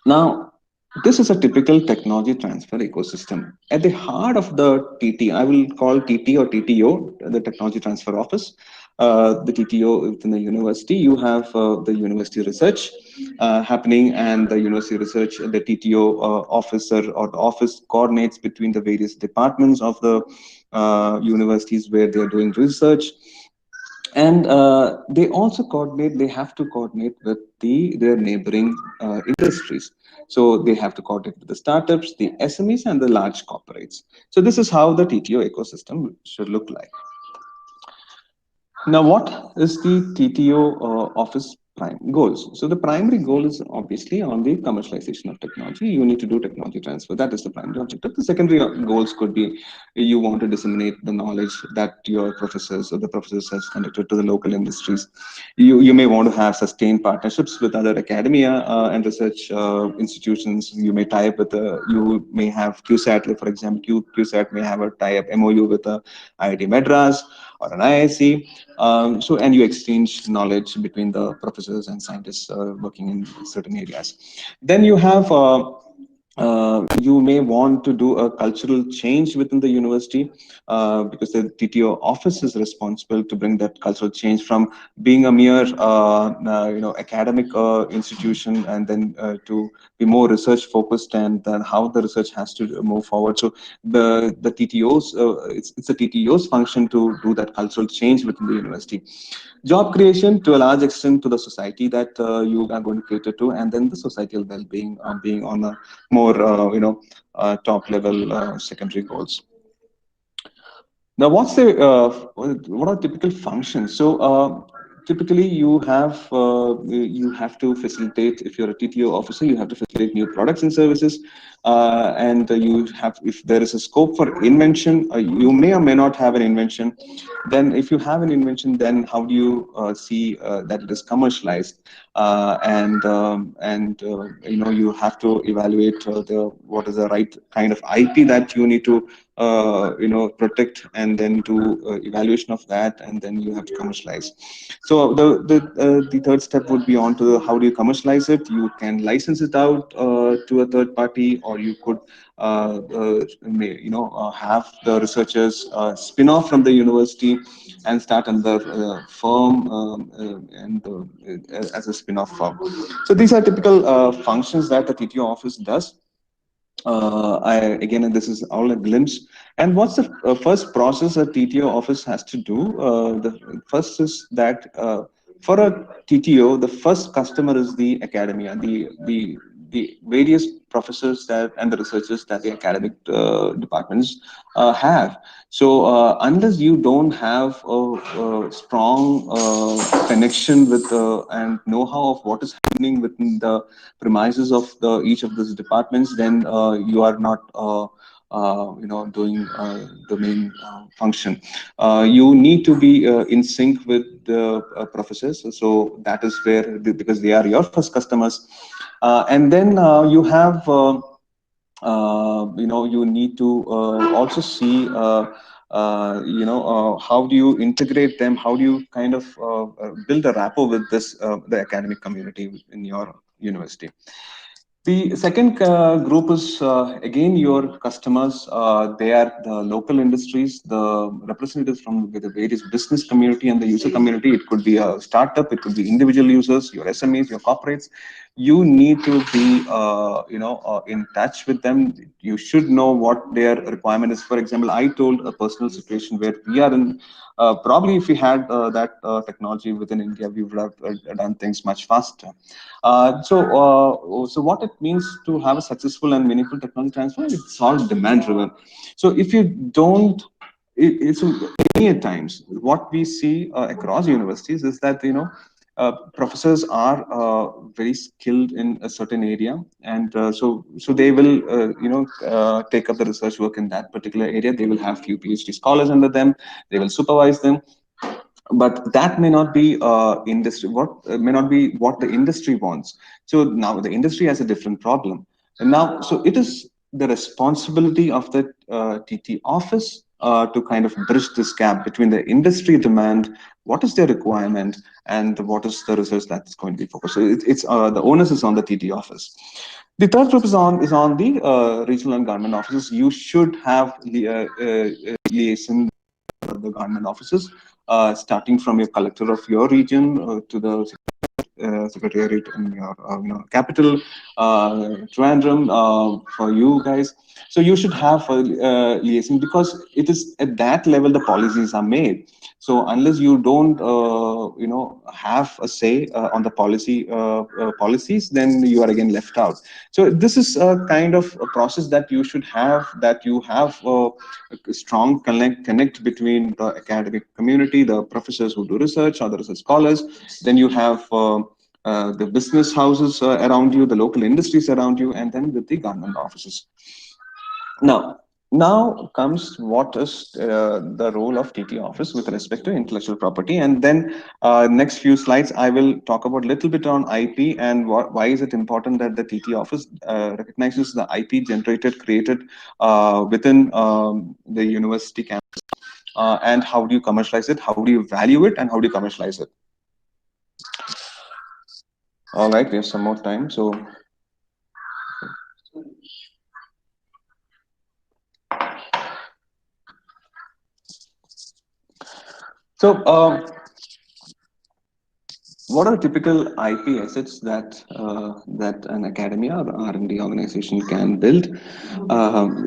Now, this is a typical technology transfer ecosystem. At the heart of the TT, I will call TT or TTO, the Technology Transfer Office, the TTO within the university. You have the university research happening, and the university research, the TTO officer or the office coordinates between the various departments of the universities where they are doing research. And they also coordinate, they have to coordinate with their neighboring industries. So they have to coordinate with the startups, the SMEs, and the large corporates. So this is how the TTO ecosystem should look like. Now, what is the TTO office prime goals? So the primary goal is obviously on the commercialization of technology. You need to do technology transfer. That is the primary objective. The secondary goals could be you want to disseminate the knowledge that your professors or the professors has conducted to the local industries. You may want to have sustained partnerships with other academia and research institutions. You may tie up with you may have QSAT, for example. QSAT may have a tie-up MOU with IIT Madras or an IIC. So, and you exchange knowledge between the professors and scientists working in certain areas. Then you have you may want to do a cultural change within the university, because the TTO office is responsible to bring that cultural change from being a mere academic institution, and then to be more research focused, and then how the research has to move forward. So the TTOs, it's a TTO's function to do that cultural change within the university. Job creation to a large extent to the society that you are going to cater to, and then the societal well-being being on a more top level secondary goals. Now, what are typical functions? So, typically, you have to facilitate. If you're a TTO officer, you have to facilitate new products and services, and you have. If there is a scope for invention, you may or may not have an invention. Then, if you have an invention, then how do you see that it is commercialized? You have to evaluate the what is the right kind of IP that you need to protect, and then do evaluation of that, and then you have to commercialize. So the third step would be on to how do you commercialize it. You can license it out to a third party, or you could have the researchers spin off from the university and start another firm, as a spin-off firm. So these are typical functions that the TTO office does. Again, this is all a glimpse. And what's the first process a TTO office has to do? The first is that for a TTO, the first customer is the academia, the various professors that and the researchers that the academic departments have. So unless you don't have a strong connection with and know-how of what is happening within the premises of each of these departments, then you are not doing the main function. You need to be in sync with the professors. So that is where, because they are your first customers. And then you have, you need to also see, how do you integrate them? How do you kind of build a rapport with the academic community in your university? The second group is again your customers. They are the local industries, the representatives from the various business community and the user community. It could be a startup, it could be individual users, your SMEs, your corporates. You need to be, in touch with them. You should know what their requirement is. For example, I told a personal situation where we are in. Probably, if we had that technology within India, we would have done things much faster. So what it means to have a successful and meaningful technology transfer, it's all demand driven. So if you don't, it's many a times what we see across universities is that professors are very skilled in a certain area, and so they will take up the research work in that particular area. They will have few PhD scholars under them. They will supervise them, but that may not be industry what may not be what the industry wants. So now the industry has a different problem, and now so it is the responsibility of the TT office to kind of bridge this gap between the industry demand, what is their requirement, and what is the research that's going to be focused. So it's the onus is on the TT office. The third group is on the regional and government offices. You should have liaison the government offices, starting from your collector of your region to the secretariat in your capital, Trivandrum, for you guys. So you should have a liaison, because it is at that level the policies are made. So unless you don't, have a say on the policies, then you are again left out. So this is a kind of a process that you should have. That you have a strong connect between the academic community, the professors who do research, or the research scholars. Then you have the business houses around you, the local industries around you, and then with the government offices. Now comes what is the role of TT office with respect to intellectual property, and then next few slides I will talk about a little bit on IP and why is it important that the TT office recognizes the IP generated, created within the university campus, and how do you commercialize it, how do you value it, and how do you commercialize it. All right, we have some more time, so. So, what are typical IP assets that an academia or R&D organization can build?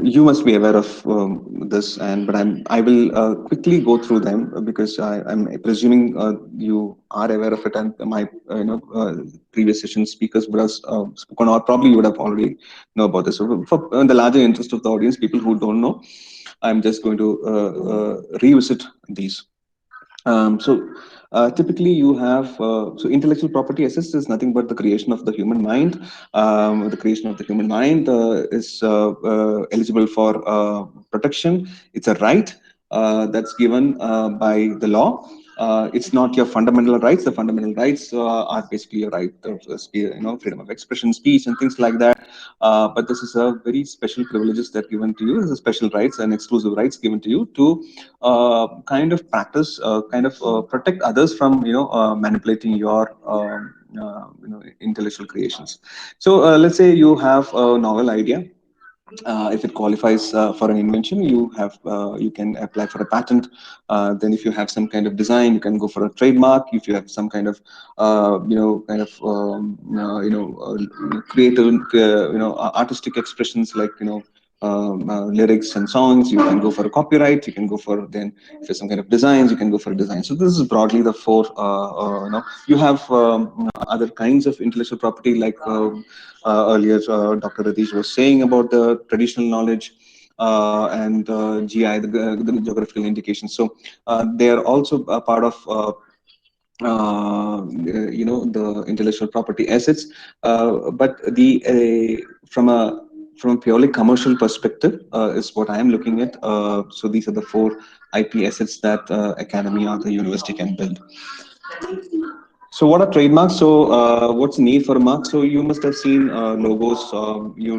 You must be aware of this, but I will quickly go through them because I'm presuming you are aware of it, and my previous session speakers would have spoken, or probably you would have already know about this. So for the larger interest of the audience, people who don't know, I'm just going to revisit these. Typically you have so intellectual property assets is nothing but the creation of the human mind. The creation of the human mind is eligible for protection. It's a right that's given by the law. It's not your fundamental rights. The fundamental rights are basically your right of freedom of expression, speech, and things like that. But this is a very special privileges that given to you. This is special rights and exclusive rights given to you to kind of practice, kind of protect others from manipulating your intellectual creations. So let's say you have a novel idea. If it qualifies for an invention, you can apply for a patent. Then, if you have some kind of design, you can go for a trademark. If you have some kind of creative artistic expressions like lyrics and songs, you can go for a copyright. You can go for, then if there's some kind of designs, you can go for a design. So this is broadly the four. You have other kinds of intellectual property, like earlier Dr. Radish was saying about the traditional knowledge and GI, the geographical indications. So they are also a part of the intellectual property assets, but from a purely commercial perspective is what I am looking at. So these are the four IP assets that academy or the university can build. So what are trademarks? So what's the need for a mark? So you must have seen logos. You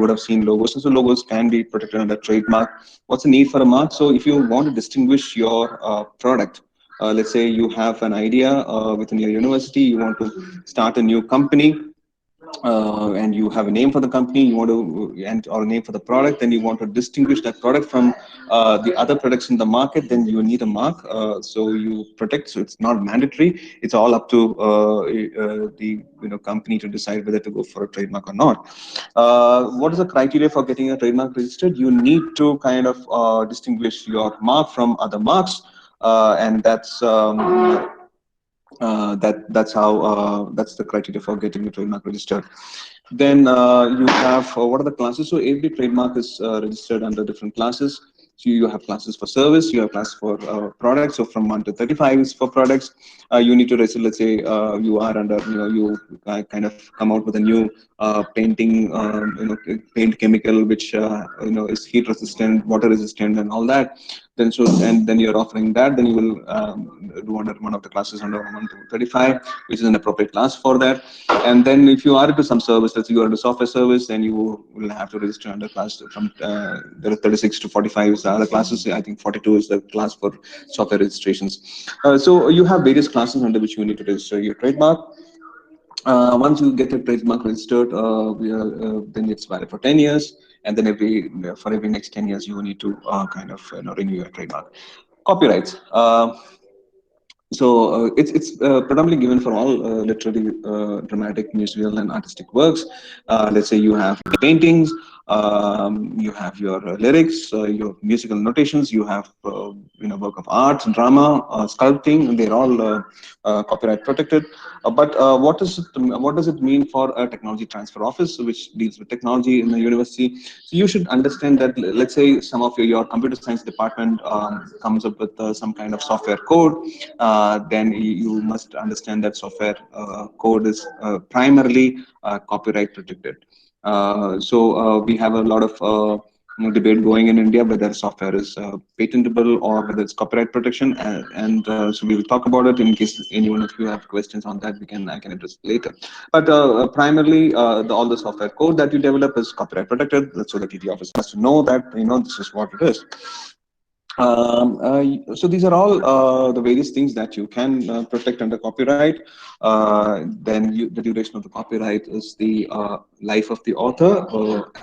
would have seen logos. So logos can be protected under trademark. What's the need for a mark? So if you want to distinguish your product, let's say you have an idea within your university, you want to start a new company. and you have a name for the company, you want to, and or a name for the product, then you want to distinguish that product from the other products in the market, then you need a mark. So you protect. So it's not mandatory. It's all up to the company to decide whether to go for a trademark or not. What is the criteria for getting a trademark registered? You need to kind of distinguish your mark from other marks, and that's the criteria for getting a trademark registered. Then you have what are the classes? So every trademark is registered under different classes. So you have classes for service, you have classes for products. So from 1 to 35 is for products. You need to register. Let's say you are under, you kind of come out with a new painting, paint chemical which is heat resistant, water resistant, and all that. Then you're offering that. Then you will do under one of the classes under 1 to 35, which is an appropriate class for that. And then if you are into some service, let's say you are into software service, then you will have to register under class from there are 36 to 45 is the other classes. I think 42 is the class for software registrations. So you have various classes under which you need to register your trademark. Once you get your trademark registered, then it's valid for 10 years, and then for every next 10 years you need to kind of renew your trademark. Copyrights. So it's predominantly given for all literary, dramatic, musical, and artistic works. Let's say you have paintings, you have your lyrics, your musical notations, you have work of art, drama, sculpting. They're all copyright protected. But what does it mean for a technology transfer office, which deals with technology in the university? So you should understand that, let's say some of your computer science department comes up with some kind of software code. Then you must understand that software code is primarily copyright protected. So we have a lot of debate going in India whether software is patentable or whether it's copyright protection, and so we will talk about it. In case anyone of you have questions on that, I can address it later. But primarily, all the software code that you develop is copyright protected, so the TT office has to know that this is what it is. So these are all the various things that you can protect under copyright. Then the duration of the copyright is the life of the author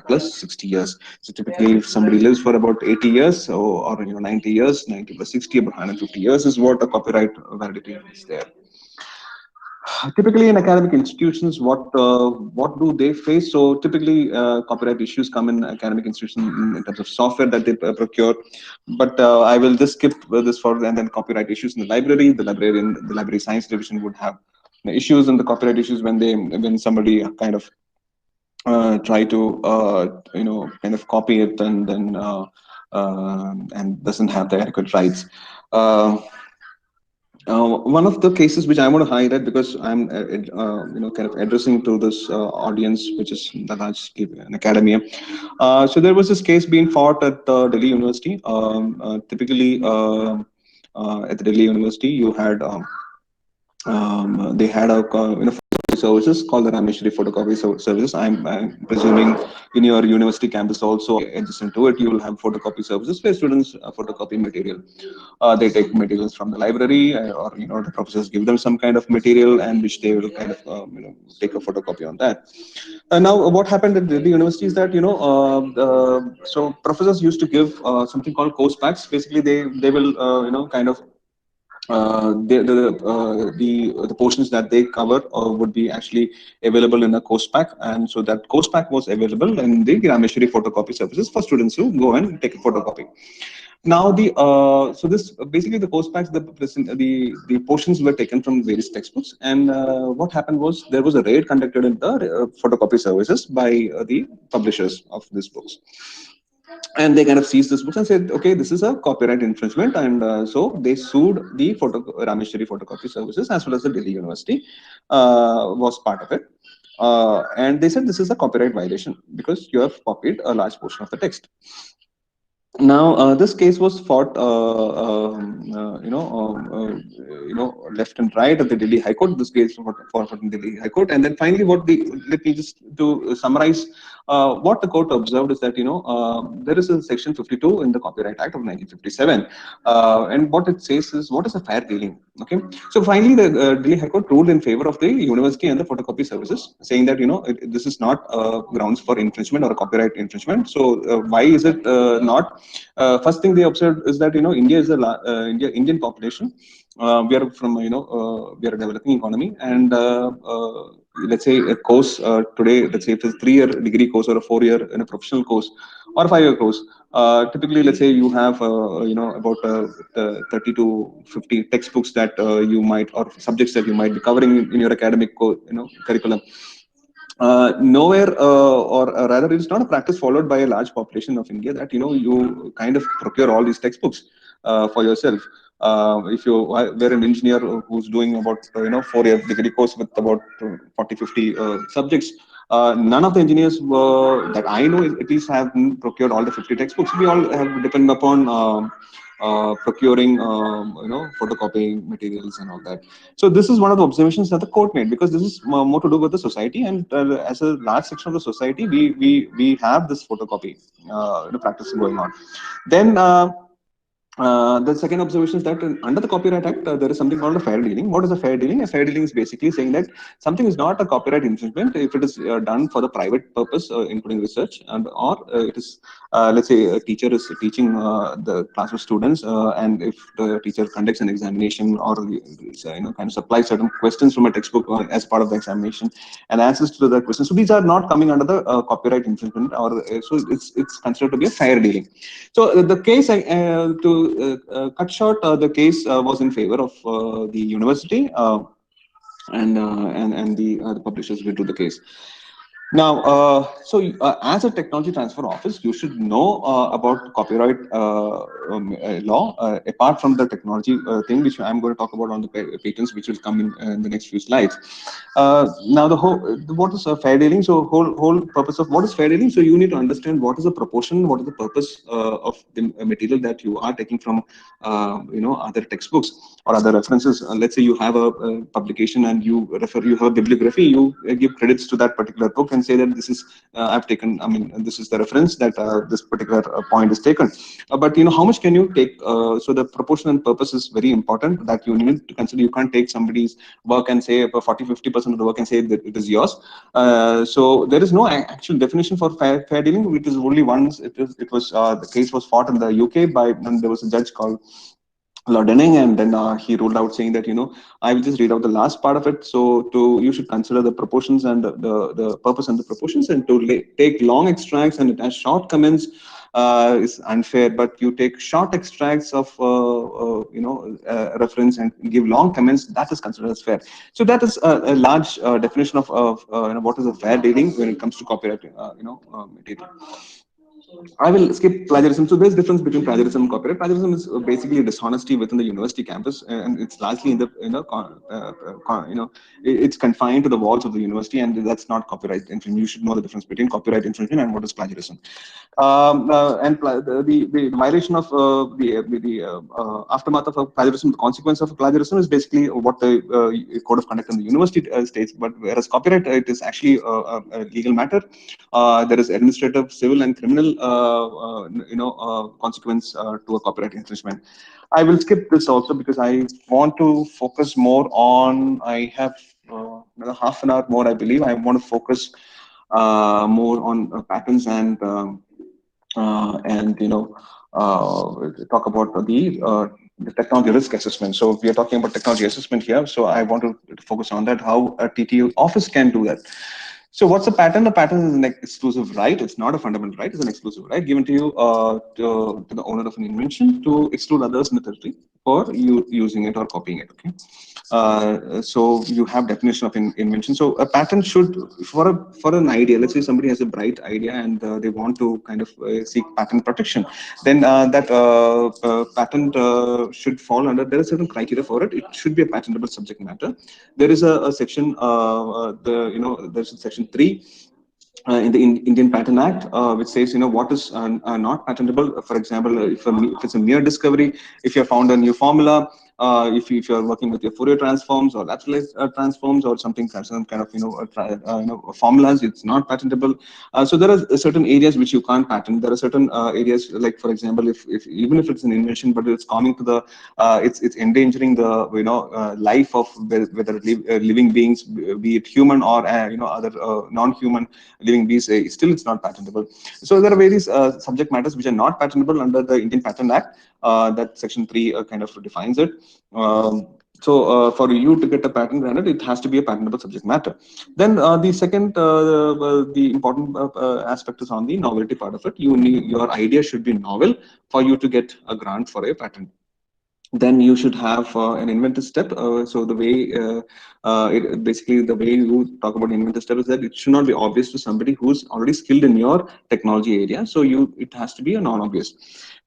plus 60 years. So typically, if somebody lives for about 80 years or 90 years, 90 plus 60, about 150 years is what the copyright validity is there. Typically, in academic institutions, what do they face? So typically, copyright issues come in academic institutions in terms of software that they procure. But I will just skip this for, and then copyright issues in the library. The library science division would have issues in the copyright issues when somebody kind of try to kind of copy it and doesn't have the adequate rights. One of the cases which I want to highlight, because I'm kind of addressing to this audience, which is largely an academia. So there was this case being fought at Delhi University. Typically, at the Delhi University, you had they had a services called the Rameshwari photocopy services. I'm presuming in your university campus also adjacent to it, you will have photocopy services where students photocopy material. They take materials from the library, or the professors give them some kind of material, and which they will kind of take a photocopy on that. Now, what happened at the university is that so professors used to give something called course packs. Basically, they will kind of the portions that they cover would be actually available in a course pack, and so that course pack was available in the Rameshwari photocopy services for students who go and take a photocopy. Now so this basically the course packs, the portions were taken from various textbooks, and what happened was there was a raid conducted in the photocopy services by the publishers of these books. And they kind of seized this book and said, okay, this is a copyright infringement. And so they sued the Rameshwari photocopy services, as well as the Delhi University was part of it. And they said this is a copyright violation because you have copied a large portion of the text. Now, this case was fought, left and right at the Delhi High Court. This case was fought in Delhi High Court, and then finally, let me just to summarize what the court observed is that there is a section 52 in the Copyright Act of 1957, and what it says is what is a fair dealing. Okay, so finally, the Delhi High Court ruled in favor of the university and the photocopy services, saying that this is not grounds for infringement or a copyright infringement. So why is it not? First thing they observed is that India is Indian population. We are from we are a developing economy, and let's say a course today, let's say if it's a 3-year degree course or a 4-year in a professional course or a 5-year course. Typically, let's say you have about 30 to 50 textbooks that you might, or subjects that you might be covering in your academic curriculum. Nowhere, or rather, it's not a practice followed by a large population of India that you kind of procure all these textbooks for yourself. If you were an engineer who's doing about 4-year degree course with about 40, 50 subjects, none of the engineers that I know at least have procured all the 50 textbooks. We all have depended upon procuring photocopying materials and all that. So this is one of the observations that the court made, because this is more to do with the society, and as a large section of the society, we have this photocopy practice going on. Then the second observation is that under the Copyright Act, there is something called a fair dealing. What is a fair dealing? A fair dealing is basically saying that something is not a copyright infringement if it is done for the private purpose, including research, or it is, let's say, a teacher is teaching the class of students, and if the teacher conducts an examination or kind of supplies certain questions from a textbook as part of the examination and answers to the questions. So these are not coming under the copyright infringement, or so it's considered to be a fair dealing. So the case, cut short, the case was in favor of the university, and the publishers withdrew the case. Now, as a technology transfer office, you should know about copyright law, apart from the technology thing, which I'm going to talk about on the patents, which will come in the next few slides. Now, what is fair dealing? So, whole purpose of what is fair dealing? So, you need to understand what is the proportion, what is the purpose of the material that you are taking from, other textbooks or other references. Let's say you have a publication and you have a bibliography, you give credits to that particular book and say that this is this is the reference that this particular point is taken. But how much can you take? So the proportion and purpose is very important, that you need to consider. You can't take somebody's work and say 40-50% of the work and say that it is yours. So there is no actual definition for fair dealing. It is only once the case was fought in the UK and there was a judge called Lord Denning, and then he ruled out saying that I will just read out the last part of it. So you should consider the proportions and the purpose and the proportions, and to take long extracts and attach short comments is unfair. But you take short extracts of reference and give long comments, that is considered as fair. So that is a large definition of what is a fair dealing when it comes to copyright material. I will skip plagiarism. So there's difference between plagiarism and copyright. Plagiarism is basically dishonesty within the university campus, and it's largely in the it's confined to the walls of the university, and that's not copyright infringement. You should know the difference between copyright infringement and what is plagiarism. And the violation of the aftermath of plagiarism, the consequence of plagiarism is basically what the code of conduct in the university states. But whereas copyright, it is actually a legal matter. There is administrative, civil, and criminal consequence to a copyright infringement. I will skip this also because I want to focus more on. I have another half an hour more, I believe. I want to focus more on patents and talk about the technology risk assessment. So we are talking about technology assessment here. So I want to focus on that, how a TTU office can do that. So what's a patent? A patent is an exclusive right. It's not a fundamental right. It's an exclusive right given to you to the owner of an invention to exclude others in the territory for you using it or copying it. Okay. So you have definition of invention. So a patent should, for an idea, let's say somebody has a bright idea and they want to kind of seek patent protection, then that patent should fall under, there are certain criteria for it. It should be a patentable subject matter. There is a section, there's a section 3 in the Indian Patent Act, which says, what is not patentable. For example, if it's a mere discovery, if you have found a new formula, if you're working with your Fourier transforms or Laplace transforms or some kind of formulas, it's not patentable. So there are certain areas which you can't patent. There are certain areas, like for example, if even if it's an invention, but it's coming to the it's endangering the life of whether living beings, be it human or other non-human living beings, still it's not patentable. So there are various subject matters which are not patentable under the Indian Patent Act. That Section 3 kind of defines it. For you to get a patent granted, it has to be a patentable subject matter. Then the second, the important aspect is on the novelty part of it. Your idea should be novel for you to get a grant for a patent. Then you should have an inventor step. So the way basically the way you talk about inventor step is that it should not be obvious to somebody who's already skilled in your technology area. So it has to be a non-obvious.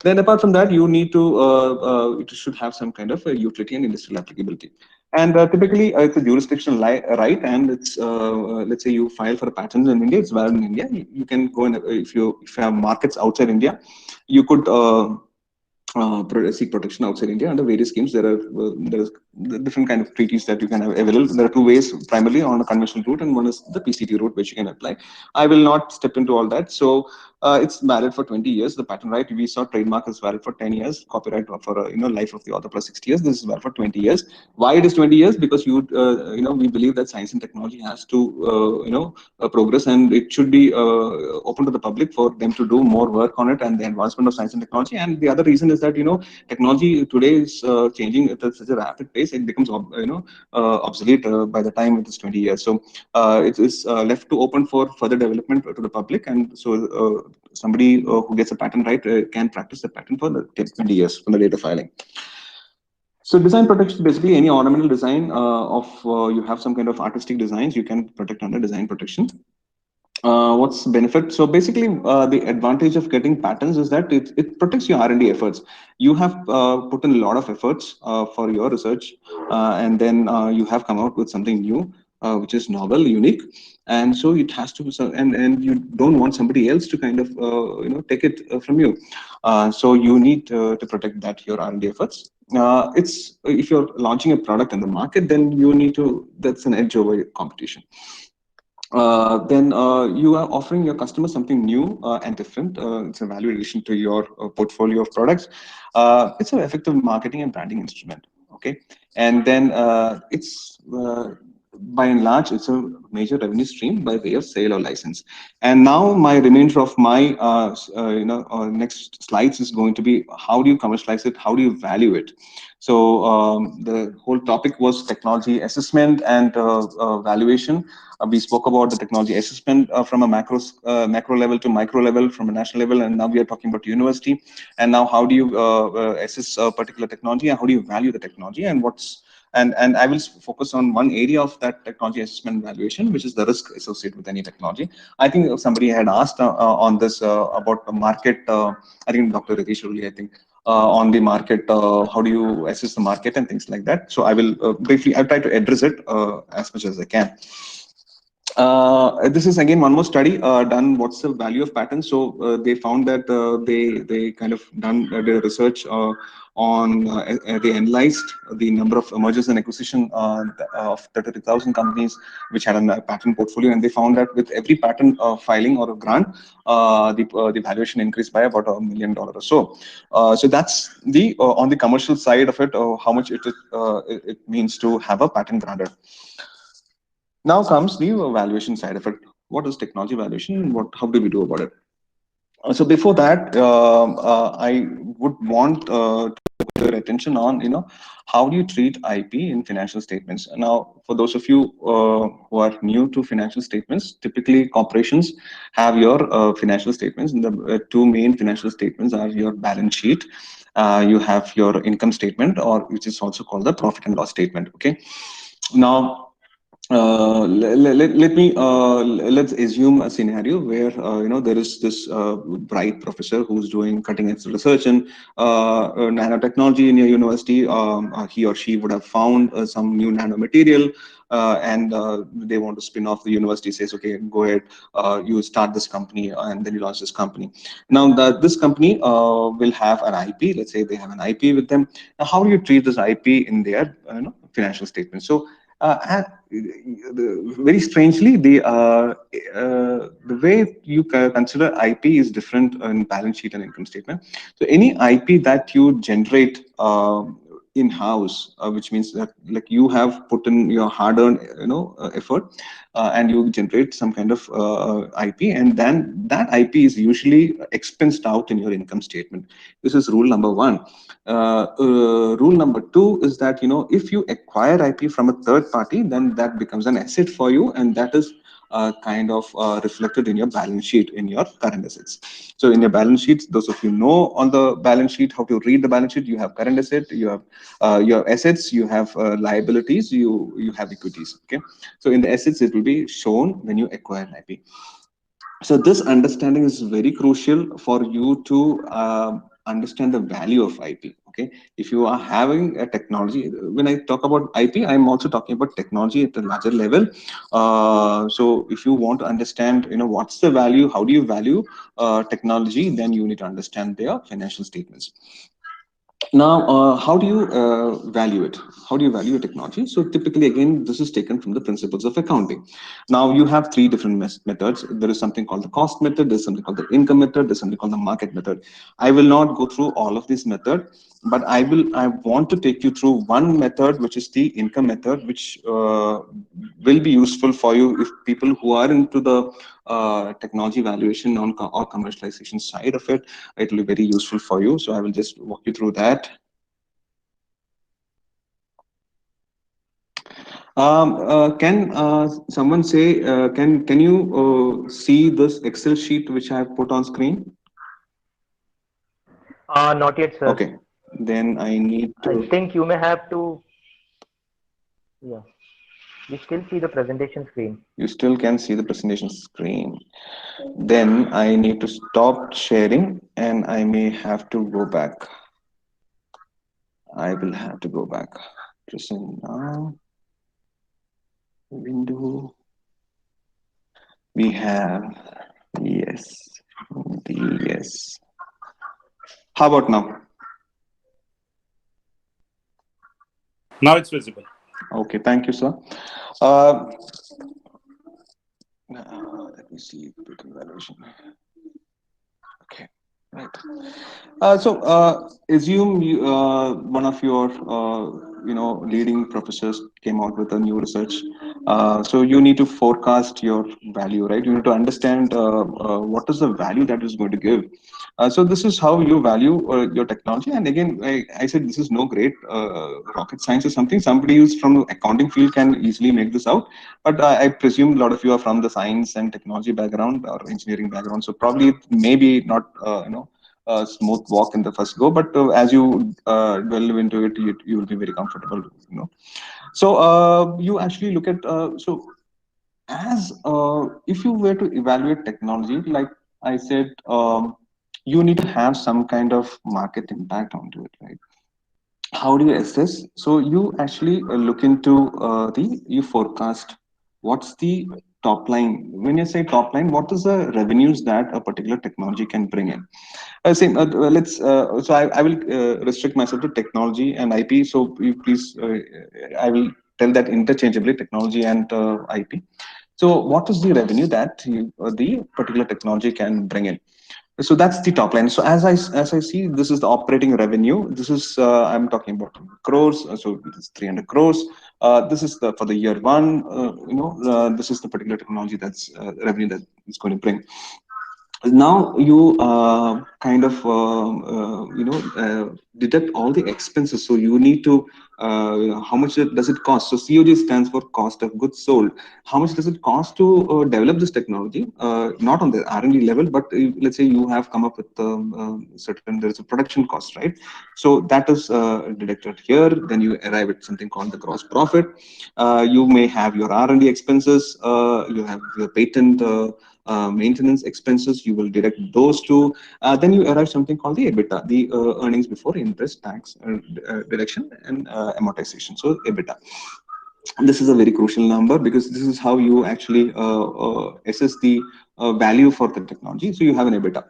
Then apart from that, you need to it should have some kind of utility and industrial applicability. And typically, it's a jurisdictional right, and it's let's say you file for a patent in India, it's valid in India. You can go and if you have markets outside India, you could. Seek protection outside India under various schemes. There is different kind of treaties that you can have available. There are two ways, primarily on a conventional route, and one is the PCT route, which you can apply. I will not step into all that. So it's valid for 20 years. The patent right we saw trademark is valid for 10 years. Copyright for life of the author plus 60 years. This is valid for 20 years. Why it is 20 years? Because we believe that science and technology has to progress, and it should be open to the public for them to do more work on it and the advancement of science and technology. And the other reason is that technology today is changing at such a rapid pace, it becomes obsolete by the time it is 20 years. So it is left to open for further development to the public, and so somebody who gets a patent right can practice the patent for the 20 years from the date of filing. So design protection, basically any ornamental design you have some kind of artistic designs, you can protect under design protection. What's the benefit? So basically, the advantage of getting patents is that it protects your R&D efforts. You have put in a lot of efforts for your research, and then you have come out with something new, which is novel, unique, and so it has to be. And you don't want somebody else to kind of take it from you. So you need to protect that your R&D efforts. It's if you're launching a product in the market, then you need to. That's an edge over competition. Then you are offering your customer something new and different. It's a value addition to your portfolio of products. It's an effective marketing and branding instrument. Okay, and then it's by and large, it's a major revenue stream by way of sale or license. And now my remainder of my next slides is going to be how do you commercialize it? How do you value it? So the whole topic was technology assessment and valuation. We spoke about the technology assessment from a macro level to micro level, from a national level, and now we are talking about university. And now, how do you assess a particular technology, and how do you value the technology, and and I will focus on one area of that technology assessment valuation, which is the risk associated with any technology. I think somebody had asked on this about the market. I think Dr. Ritesh Ruli, I think. On the market, how do you assess the market and things like that? So I will briefly, I'll try to address it as much as I can. This is again one more study done. What's the value of patents? So they found that they kind of done their research on they analyzed the number of mergers and acquisition of 30,000 companies which had a patent portfolio, and they found that with every patent filing or a grant, the valuation increased by about $1 million or so. So that's the on the commercial side of it, how much it means to have a patent granted. Now comes the valuation side of it. What is technology valuation? How do we do about it? So before that, I would want to put your attention on, how do you treat IP in financial statements? Now, for those of you who are new to financial statements, typically corporations have your financial statements, and the two main financial statements are your balance sheet. You have your income statement, or which is also called the profit and loss statement. Okay. Now, let me let's assume a scenario where there is this bright professor who's doing cutting edge research in nanotechnology in your university. He or she would have found some new nanomaterial, and they want to spin off. The university says, okay, go ahead, you start this company, and then you launch this company. Now this company will have an IP. Let's say they have an IP with them. Now how do you treat this IP in their financial statements? So very strangely, the way you consider IP is different in balance sheet and income statement. So any IP that you generate in house, which means that like you have put in your hard earned effort, and you generate some kind of IP, and then that IP is usually expensed out in your income statement. This is rule number one. Rule number two is that if you acquire IP from a third party, then that becomes an asset for you, and that is kind of reflected in your balance sheet in your current assets. So in your balance sheets, those of you know on the balance sheet how to read the balance sheet, you have current asset, you have your assets, you have liabilities, you have equities. Okay, so in the assets it will be shown when you acquire an IP. So this understanding is very crucial for you to understand the value of IP. Okay, if you are having a technology, when I talk about IP, I'm also talking about technology at a larger level. So if you want to understand, what's the value, how do you value technology, then you need to understand their financial statements. Now, how do you value it? How do you value a technology? So typically, again, this is taken from the principles of accounting. Now, you have three different methods. There is something called the cost method, there's something called the income method, there's something called the market method. I will not go through all of these methods, but I want to take you through one method, which is the income method, which will be useful for you if people who are into the technology valuation or commercialization side of it. It will be very useful for you. So I will just walk you through that. Can someone say, can you see this Excel sheet which I have put on screen? Not yet, sir. Okay, then I need I to. think you may have to. Yeah, we still see the presentation screen. You still can see the presentation screen. Then I need to stop sharing, and I may have to go back. I will have to go back. Present now. Window. We have yes, yes. How about now? Now it's visible. Okay, thank you, sir. Uh, let me see evaluation. Okay, right. So assume one of your leading professors came out with a new research. So you need to forecast your value, right? You need to understand what is the value that is going to give. So this is how you value your technology. And again, I said this is no great rocket science or something. Somebody who's from the accounting field can easily make this out. But I presume a lot of you are from the science and technology background or engineering background. So probably maybe not a smooth walk in the first go, but as you delve into it, you will be very comfortable. So you actually look at as if you were to evaluate technology, like I said, you need to have some kind of market impact onto it, right? How do you assess? So you actually look into you forecast what's the top line. When you say top line, what is the revenues that a particular technology can bring in? Same. Let's. So I will restrict myself to technology and IP. So you please, I will tell that interchangeably, technology and IP. So what is the revenue that the particular technology can bring in? So that's the top line. So as I see, this is the operating revenue. This is I'm talking about crores. So it's 300 crores. This is the for the year one. This is the particular technology that's revenue that is going to bring. Now you kind of deduct all the expenses, so you need to how much does it cost. So COG stands for cost of goods sold. How much does it cost to develop this technology, not on the R&D level, but let's say you have come up with certain, there is a production cost, right? So that is deducted here. Then you arrive at something called the gross profit. You may have your R&D expenses, you have your patent maintenance expenses, you will deduct those two. Then you arrive something called the EBITDA, the earnings before interest, tax, deduction, and amortization. So EBITDA. This is a very crucial number because this is how you actually assess the value for the technology. So you have an EBITDA.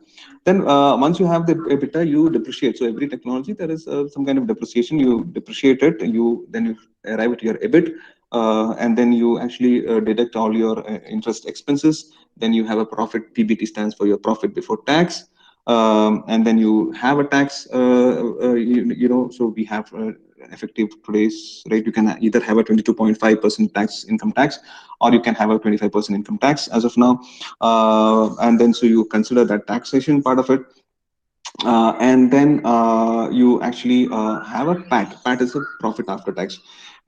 Then once you have the EBITDA, you depreciate. So every technology, there is some kind of depreciation. You depreciate it. You arrive at your EBIT, and then you actually deduct all your interest expenses. Then you have a profit. PBT stands for your profit before tax. And then you have a tax. So we have effective today's rate. You can either have a 22.5% tax, income tax, or you can have a 25% income tax as of now. And then so you consider that taxation part of it. And then you actually have a PAT. PAT is a profit after tax.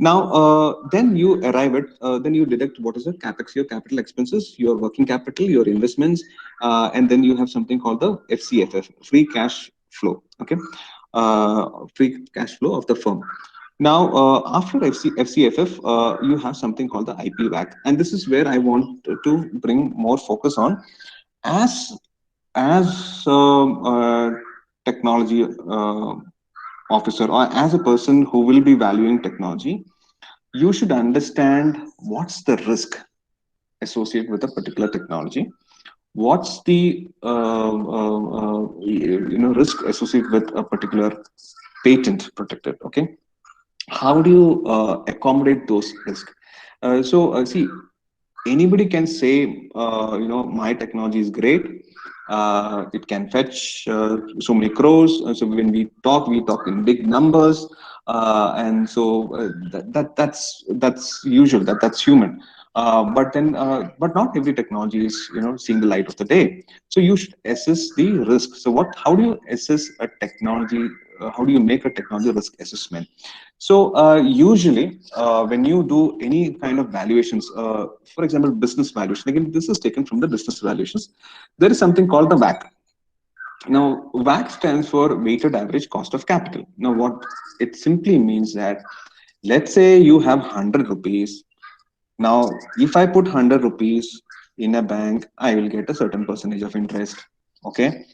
Now, then you arrive at, then you deduct what is the capex, your capital expenses, your working capital, your investments, and then you have something called the FCFF, free cash flow. Okay, free cash flow of the firm. Now, after FCFF, you have something called the IP WAC, and this is where I want to bring more focus on. As technology officer, or as a person who will be valuing technology, you should understand what's the risk associated with a particular technology. What's the risk associated with a particular patent protected? Okay, how do you accommodate those risks? See, anybody can say, my technology is great. It can fetch so many crores. So when we talk in big numbers, and so that's usual. That's human. But not every technology is seeing the light of the day. So you should assess the risk. So how do you assess a technology? How do you make a technology risk assessment? So usually, when you do any kind of valuations, for example, business valuation, again, this is taken from the business valuations. There is something called the WACC. Now, WACC stands for weighted average cost of capital. Now, what it simply means that, let's say you have 100 rupees. Now, if I put 100 rupees in a bank, I will get a certain percentage of interest. Okay.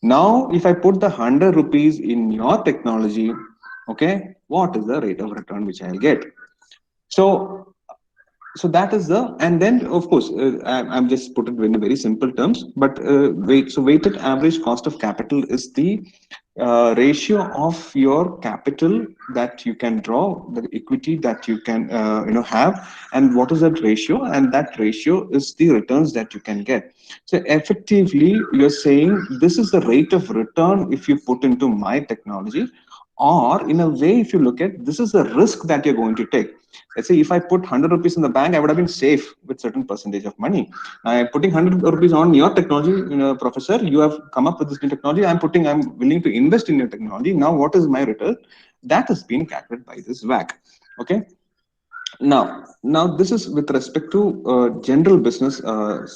Now, if I put the 100 rupees in your technology, okay, what is the rate of return which I'll get? So that is the, and then of course I'm just put it in very simple terms, but weighted average cost of capital is the ratio of your capital that you can draw, the equity that you can have, and what is that ratio, and that ratio is the returns that you can get. So effectively you're saying this is the rate of return if you put into my technology, or in a way, if you look at, this is the risk that you're going to take. Let's say if I put 100 rupees in the bank, I would have been safe with certain percentage of money. I'm putting 100 rupees on your technology, professor. You have come up with this new technology. I'm willing to invest in your technology. Now, what is my return? That has been calculated by this WACC. Okay. Now this is with respect to general business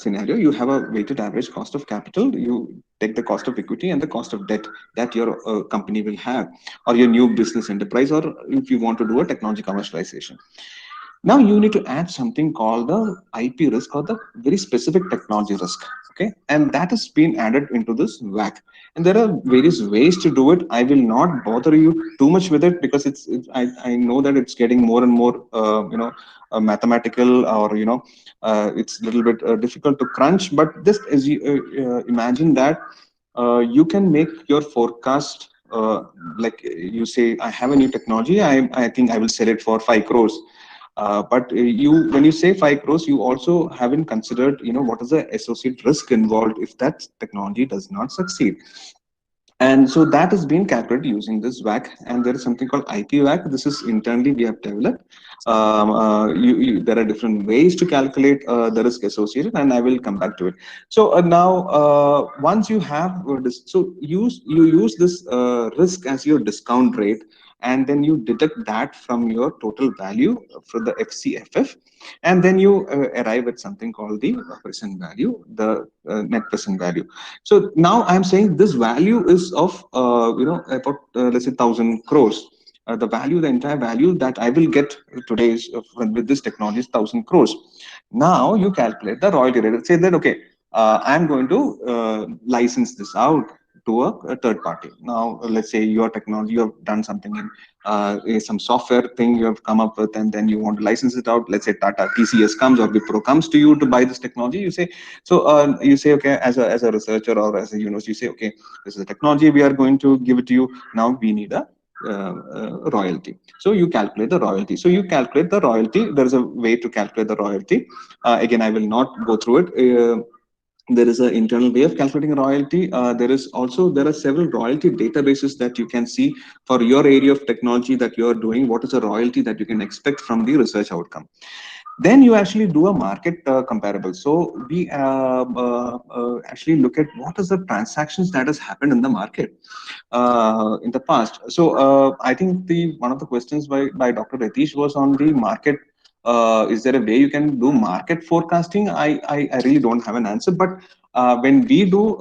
scenario. You have a weighted average cost of capital. You take the cost of equity and the cost of debt that your company will have, or your new business enterprise, or if you want to do a technology commercialization. Now you need to add something called the IP risk, or the very specific technology risk. Okay, and that has been added into this WACC. And there are various ways to do it. I will not bother you too much with it because I know that it's getting more and more mathematical, or it's a little bit difficult to crunch. But just as you imagine that you can make your forecast. Like you say, I have a new technology. I think I will sell it for 5 crores. But when you say 5 crores, you also haven't considered, what is the associate risk involved if that technology does not succeed. And so that is being calculated using this WACC, and there is something called IP WACC. This is internally we have developed. There are different ways to calculate the risk associated, and I will come back to it. So now, once you have this, so you use this risk as your discount rate, and then you deduct that from your total value for the FCFF, and then you arrive at something called the present value, the net present value. So now I'm saying this value is of about let's say 1,000 crores. The value, the entire value that I will get today's with this technology is 1,000 crores. Now you calculate the royalty rate. Say that okay, I'm going to license this out to a third party. Now let's say your technology, you have done something in some software thing you have come up with, and then you want to license it out. Let's say Tata TCS comes or Wipro comes to you to buy this technology. You say so. You say okay, as a researcher or as a university, you say okay, this is a technology we are going to give it to you. Now we need a royalty. So you calculate the royalty. So you calculate the royalty. There is a way to calculate the royalty. Again, I will not go through it. There is an internal way of calculating royalty. There are several royalty databases that you can see for your area of technology that you are doing. What is the royalty that you can expect from the research outcome? Then you actually do a market comparable. So we actually look at what is the transactions that has happened in the market in the past. So I think the one of the questions by Dr. Ratish was on the market. Is there a way you can do market forecasting? I really don't have an answer, but when we do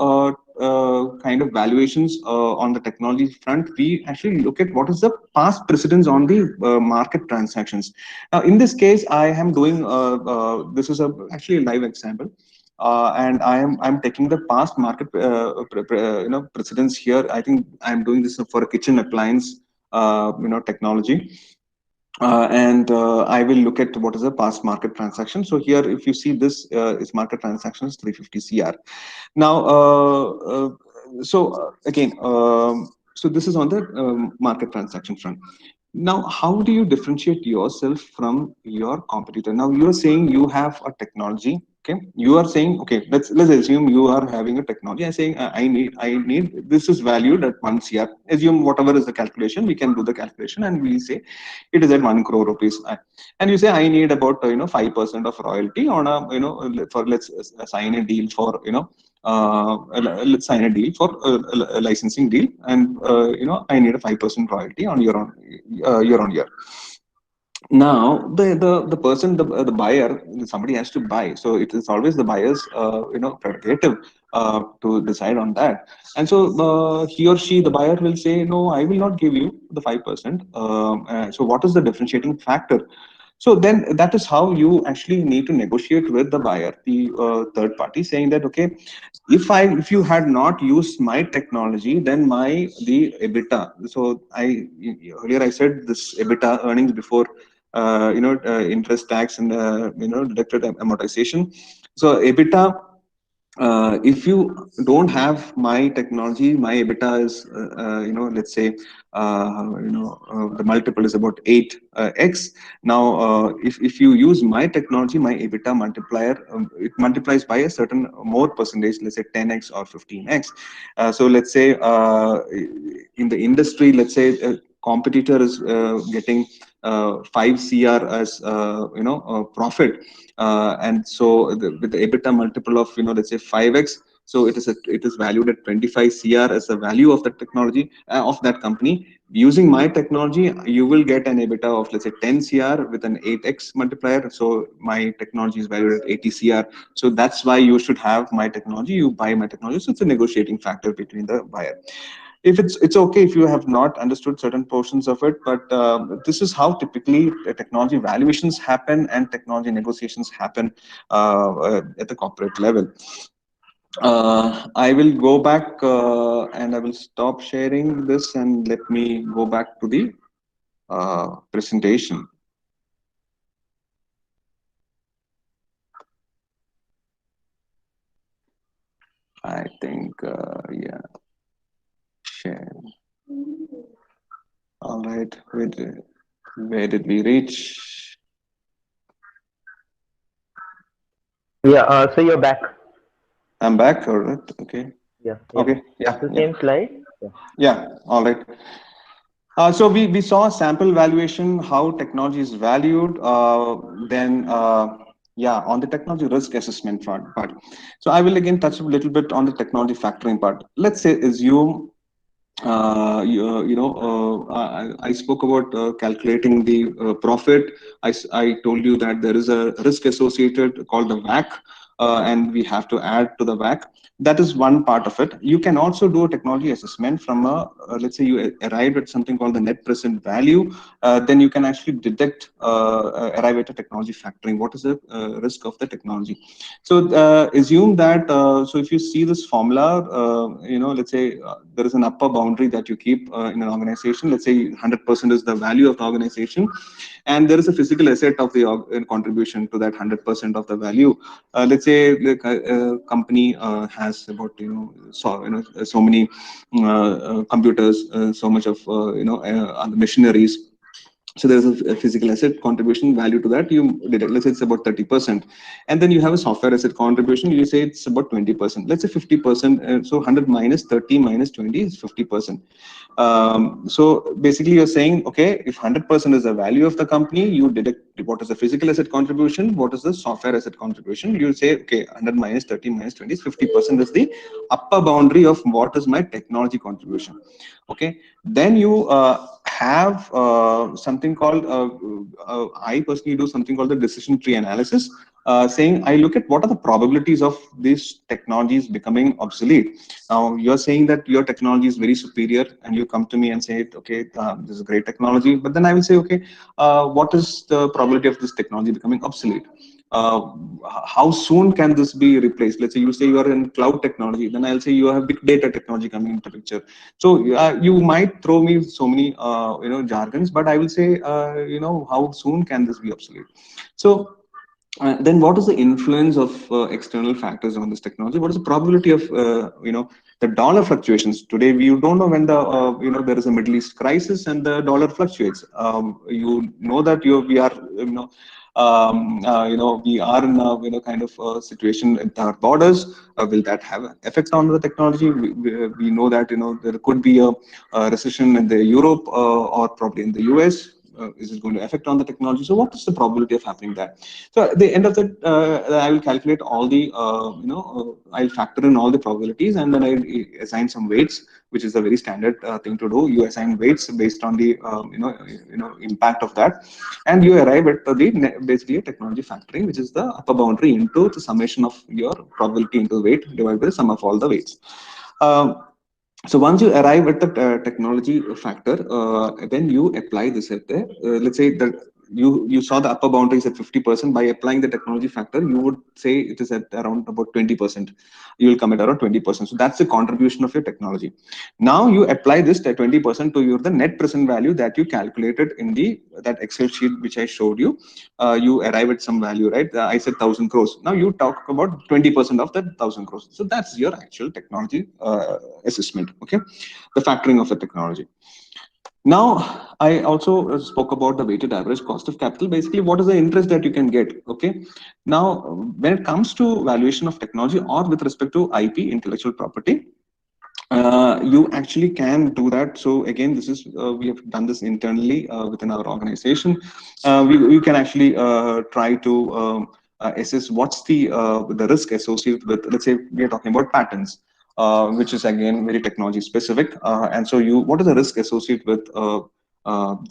kind of valuations on the technology front, we actually look at what is the past precedence on the market transactions. Now, in this case, I am doing this is actually a live example, and I'm taking the past market precedence here. I think I'm doing this for a kitchen appliance technology. And I will look at what is the past market transaction. So here, if you see this is market transactions 350 CR. Now, again, so this is on the market transaction front. Now, how do you differentiate yourself from your competitor? Now, you are saying you have a technology. Okay, you are saying okay. Let's assume you are having a technology. I'm saying I need this is valued at 1 CR. Assume whatever is the calculation, we can do the calculation, and we say it is at 1 crore rupees. And you say I need about 5% of royalty on a for let's sign a deal for let's sign a deal for a licensing deal, and I need a 5% royalty on year on year. Now the person, the buyer, somebody has to buy, so it is always the buyer's prerogative to decide on that. And so he or she, the buyer, will say no, I will not give you the 5%. So what is the differentiating factor? So then that is how you actually need to negotiate with the buyer, the third party, saying that okay, if you had not used my technology, then the EBITDA. So earlier I said this EBITDA, earnings before interest, tax, and deducted amortization. So EBITDA, if you don't have my technology, my EBITDA is let's say the multiple is about 8x. Now if you use my technology, my EBITDA multiplier, it multiplies by a certain more percentage, let's say 10x or 15x. So let's say in the industry, let's say a competitor is getting 5 CR as profit, and so with the EBITDA multiple of let's say 5x, so it is valued at 25 CR as the value of the technology of that company. Using my technology, you will get an EBITDA of let's say 10 CR with an 8x multiplier. So my technology is valued at 80 CR. So that's why you should have my technology. You buy my technology. So it's a negotiating factor between the buyer. If it's okay if you have not understood certain portions of it, but this is how typically technology valuations happen and technology negotiations happen at the corporate level. I will go back and I will stop sharing this, and let me go back to the presentation. I think yeah, share. All right, where did we reach? Yeah, so you're back. I'm back. All right. Okay. Yeah. Okay. It's the same slide. Yeah. All right. So we saw a sample valuation, how technology is valued. Yeah, on the technology risk assessment part. So I will again touch a little bit on the technology factoring part. Let's say assume I spoke about calculating the profit. I told you that there is a risk associated called the WAC, and we have to add to the WAC. That is one part of it. You can also do a technology assessment from let's say you arrived at something called the net present value. Then you can actually detect, arrive at a technology factoring. What is the risk of the technology? So assume that, so if you see this formula, let's say there is an upper boundary that you keep in an organization. Let's say 100% is the value of the organization, and there is a physical asset of the contribution to that 100% of the value. Let's say a company has about so many computers, so much of machineries. So there's a physical asset contribution value to that. You did it. Let's say it's about 30%, and then you have a software asset contribution. You say it's about 20%. Let's say 50%. So 100 minus 30 minus 20 is 50%. So basically, you're saying, okay, if 100% is the value of the company, you deduct what is the physical asset contribution, what is the software asset contribution. You say, okay, 100 minus 30 minus 20 is 50% is the upper boundary of what is my technology contribution. Okay, then you have something called I personally do something called the decision tree analysis, saying I look at what are the probabilities of these technologies becoming obsolete. Now you're saying that your technology is very superior, and you come to me and say, okay, this is great technology, but then I will say, okay, what is the probability of this technology becoming obsolete? uh, how soon can this be replaced? Let's say you say you are in cloud technology, then I'll say you have big data technology coming into picture. So you might throw me so many jargons, but I will say how soon can this be obsolete? So then what is the influence of external factors on this technology? What is the probability of the dollar fluctuations? Today we don't know when the there is a Middle East crisis and the dollar fluctuates. You know that we are we are in a kind of situation at our borders. Will that have an effect on the technology? We know that there could be a recession in the Europe or probably in the US. Is it going to affect on the technology? So what is the probability of happening there? So at the end of it, I will calculate all the, I'll factor in all the probabilities, and then I assign some weights, which is a very standard thing to do. You assign weights based on the, impact of that, and you arrive at basically a technology factoring, which is the upper boundary into the summation of your probability into weight divided by the sum of all the weights. So once you arrive at the technology factor, then you apply this at the, let's say that you saw the upper boundaries at 50%. By applying the technology factor, you would say it is at around about 20%. You will come at around 20%. So that's the contribution of your technology. Now you apply this 20% to the net present value that you calculated in that Excel sheet which I showed you. You arrive at some value, right? I said 1,000 crores. Now you talk about 20% of that 1,000 crores. So that's your actual technology assessment. Okay, the factoring of the technology. Now, I also spoke about the weighted average cost of capital. Basically, what is the interest that you can get? Okay. Now, when it comes to valuation of technology or with respect to IP, intellectual property, you actually can do that. So again, this is we have done this internally within our organization. We can actually try to assess what's the risk associated with. Let's say we are talking about patents. Which is again very technology specific, and so what is the risk associated with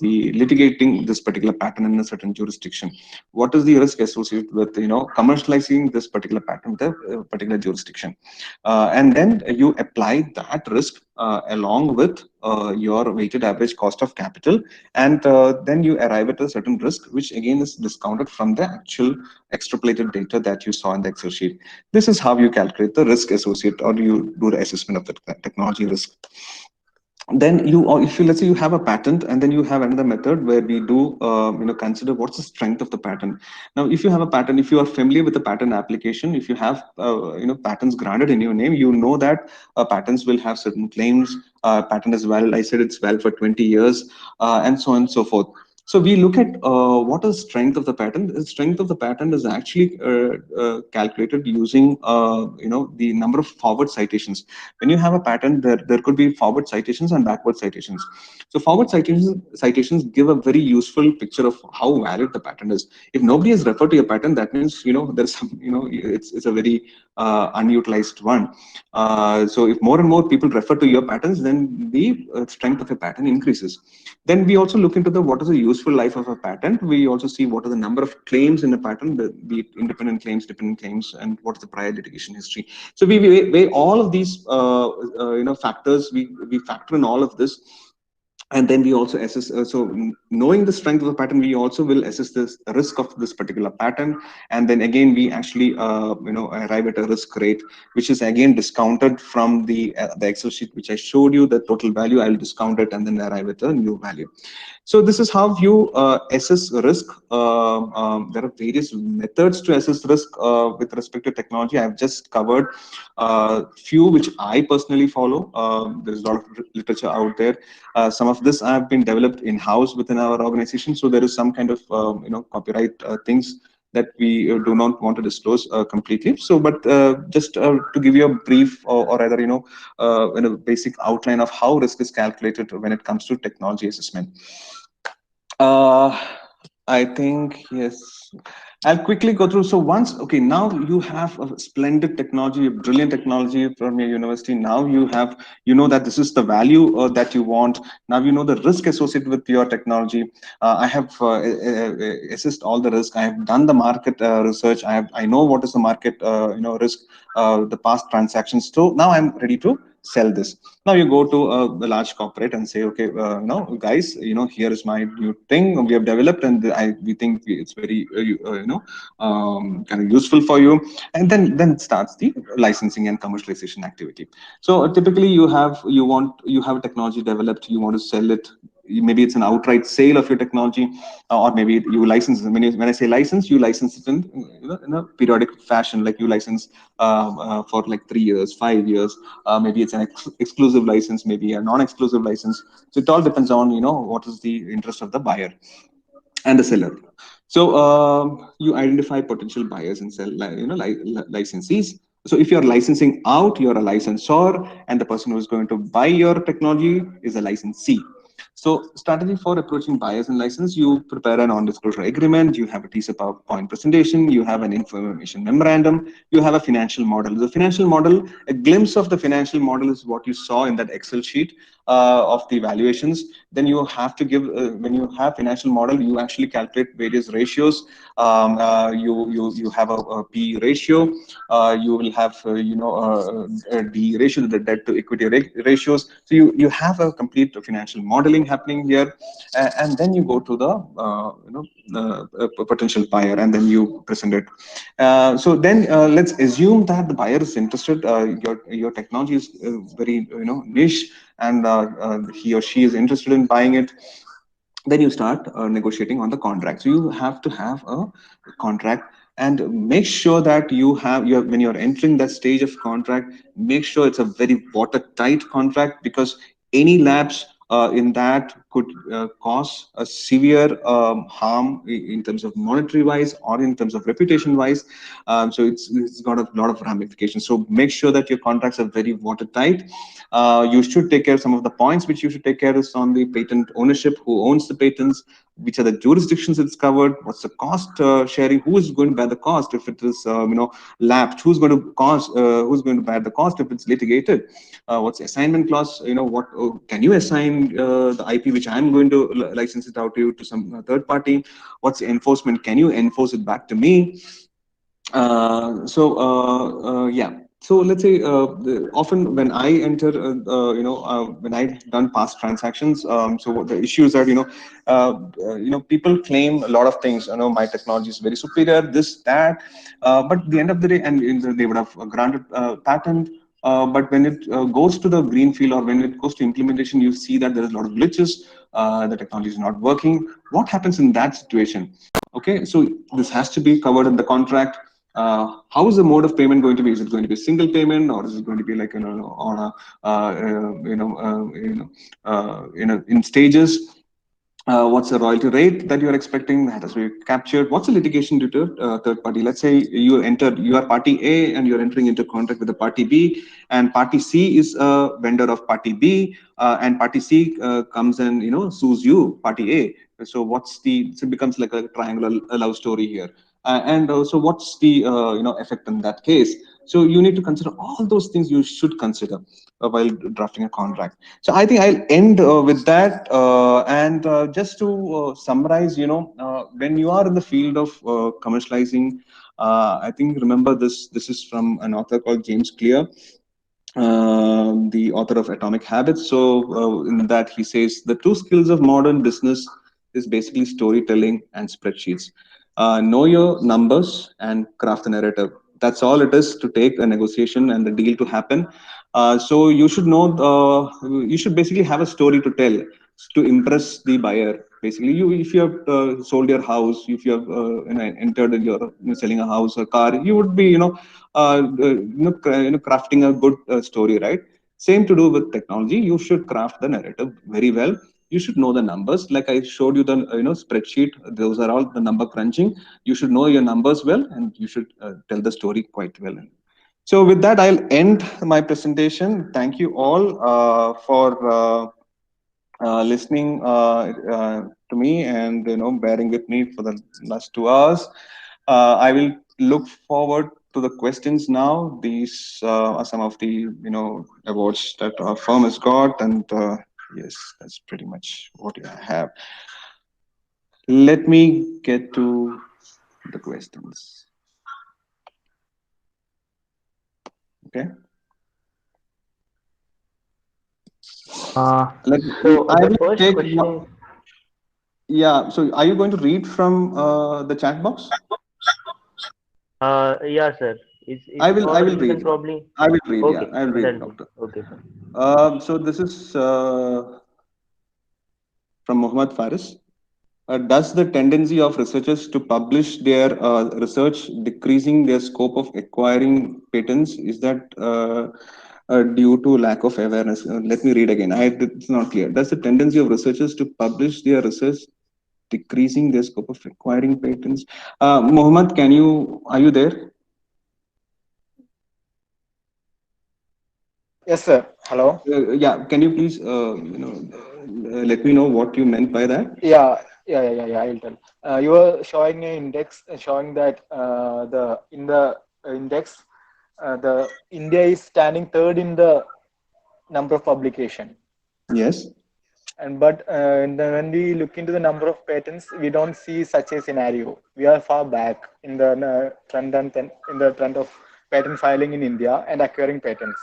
the litigating this particular patent in a certain jurisdiction? What is the risk associated with commercializing this particular patent in a particular jurisdiction? And then you apply that risk along with your weighted average cost of capital, and then you arrive at a certain risk, which again is discounted from the actual extrapolated data that you saw in the Excel sheet. This is how you calculate the risk associated, or you do the assessment of the technology risk. Then if you, let's say you have a patent, and then you have another method where we do consider what's the strength of the patent. Now if you have a patent, if you are familiar with the patent application, if you have patents granted in your name, you know that patents will have certain claims. Patent is valid, I said it's valid for 20 years, and so on and so forth. So we look at what is strength of the patent. The strength of the patent is actually calculated using the number of forward citations. When you have a patent, there could be forward citations and backward citations. So forward citations give a very useful picture of how valid the patent is. If nobody has referred to your patent, that means there's some it's a very unutilized one. So if more and more people refer to your patents, then the strength of a patent increases. Then we also look into what is the useful life of a patent. We also see what are the number of claims in a patent, be it independent claims, dependent claims, and what is the prior litigation history. So we weigh all of these factors. We factor in all of this, and then we also assess. Knowing the strength of the patent, we also will assess this risk of this particular patent, and then again we actually arrive at a risk rate, which is again discounted from the Excel sheet which I showed you. The total value, I'll discount it and then arrive at a new value. So this is how you assess risk. There are various methods to assess risk with respect to technology. I've just covered few which I personally follow. There's a lot of literature out there. Some of this have been developed in-house within our organization. So there is some kind of copyright things that we do not want to disclose completely. So, but just to give you a brief or rather, a basic outline of how risk is calculated when it comes to technology assessment. I think, yes, I'll quickly go through. So okay, now you have a splendid technology, a brilliant technology from your university. Now you know that this is the value that you want. Now you know the risk associated with your technology. I have assessed all the risk. I have done the market research. I know what is the market risk, the past transactions. So now I'm ready to sell this. Now you go to a large corporate and say, okay, guys, here is my new thing we have developed, and we think it's very kind of useful for you. And then starts the licensing and commercialization activity. So typically you have a technology developed, you want to sell it. Maybe it's an outright sale of your technology, or maybe you license it. When I say license, you license it in a periodic fashion, like you license for like 3 years, 5 years. Maybe it's an exclusive license, maybe a non-exclusive license. So it all depends on what is the interest of the buyer and the seller. So you identify potential buyers and sell, licensees. So if you're licensing out, you're a licensor, and the person who is going to buy your technology is a licensee. So strategy for approaching buyers and license: you prepare a non-disclosure agreement, you have a teaser PowerPoint presentation, you have an information memorandum, you have a financial model. The financial model, a glimpse of the financial model is what you saw in that Excel sheet of the valuations. Then you have to give, when you have financial model, you actually calculate various ratios. You have a P ratio, you will have a D ratio, the debt to equity ratios. So you have a complete financial modeling happening here, and then you go to the potential buyer, and then you present it. So then let's assume that the buyer is interested. Your technology is very niche, and he or she is interested in buying it. Then you start negotiating on the contract. So you have to have a contract, and make sure that you have when you're entering that stage of contract, make sure it's a very watertight contract, because any lapse in that could cause a severe harm in terms of monetary wise or in terms of reputation wise. So it's got a lot of ramifications. So make sure that your contracts are very watertight. You should take care of some of the points which you should take care is on the patent ownership, who owns the patents, which are the jurisdictions it's covered, what's the cost sharing, who is going to bear the cost if it is lapsed, who's going to bear the cost if it's litigated, what's the assignment clause, what can you assign the IP which I'm going to license it out to you to some third party, what's the enforcement, can you enforce it back to me? Yeah. So let's say often when I enter, when I've done past transactions, so what the issues are, people claim a lot of things. My technology is very superior, this, that, but at the end of the day, and they would have granted patent. But when it goes to the greenfield, or when it goes to implementation, you see that there is a lot of glitches. The technology is not working. What happens in that situation? Okay, so this has to be covered in the contract. How is the mode of payment going to be? Is it going to be a single payment, or is it going to be like on a in stages? What's the royalty rate that you're expecting that has to be captured? What's the litigation due to third party? Let's say you are party A and you're entering into contract with the party B, and party C is a vendor of party B, and party C comes and sues you, party A. So so it becomes like a triangular love story here. And so what's the effect in that case? So you need to consider all those things you should consider while drafting a contract. So I think I'll end with that. And just to summarize, when you are in the field of commercializing, I think remember this. This is from an author called James Clear, the author of Atomic Habits. So in that he says the two skills of modern business is basically storytelling and spreadsheets. Know your numbers and craft the narrative. That's all it is to take a negotiation and the deal to happen. So you should know. You should basically have a story to tell to impress the buyer. Basically, if you have sold your house, if you have entered in your selling a house or car, you would be crafting a good story, right? Same to do with technology. You should craft the narrative very well. You should know the numbers, like I showed you the spreadsheet. Those are all the number crunching. You should know your numbers well, and you should tell the story quite well. So with that, I'll end my presentation. Thank you all for listening to me, and bearing with me for the last 2 hours. I will look forward to the questions now. These are some of the awards that our firm has got, and yes, that's pretty much what I have. Let me get to the questions. Okay. Let, So I the will first take. question is, Yeah. So, are you going to read from the chat box? yeah, sir. I will. I Or will you can read. probably. I will read. Yeah, Okay, I will read, done. Doctor. Okay, sir. So this is from Muhammad Faris. Does the tendency of researchers to publish their research decreasing their scope of acquiring patents? Is that due to lack of awareness? Let me read again. It's not clear. Does the tendency of researchers to publish their research decreasing their scope of acquiring patents? Mohammed, are you there? Yes, sir. Hello. Yeah, can you please, let me know what you meant by that? Yeah. I'll tell. You were showing an index showing that the in the index, the India is standing third in the number of publication. Yes. And but when we look into the number of patents, we don't see such a scenario. We are far back in the trend of patent filing in India and acquiring patents.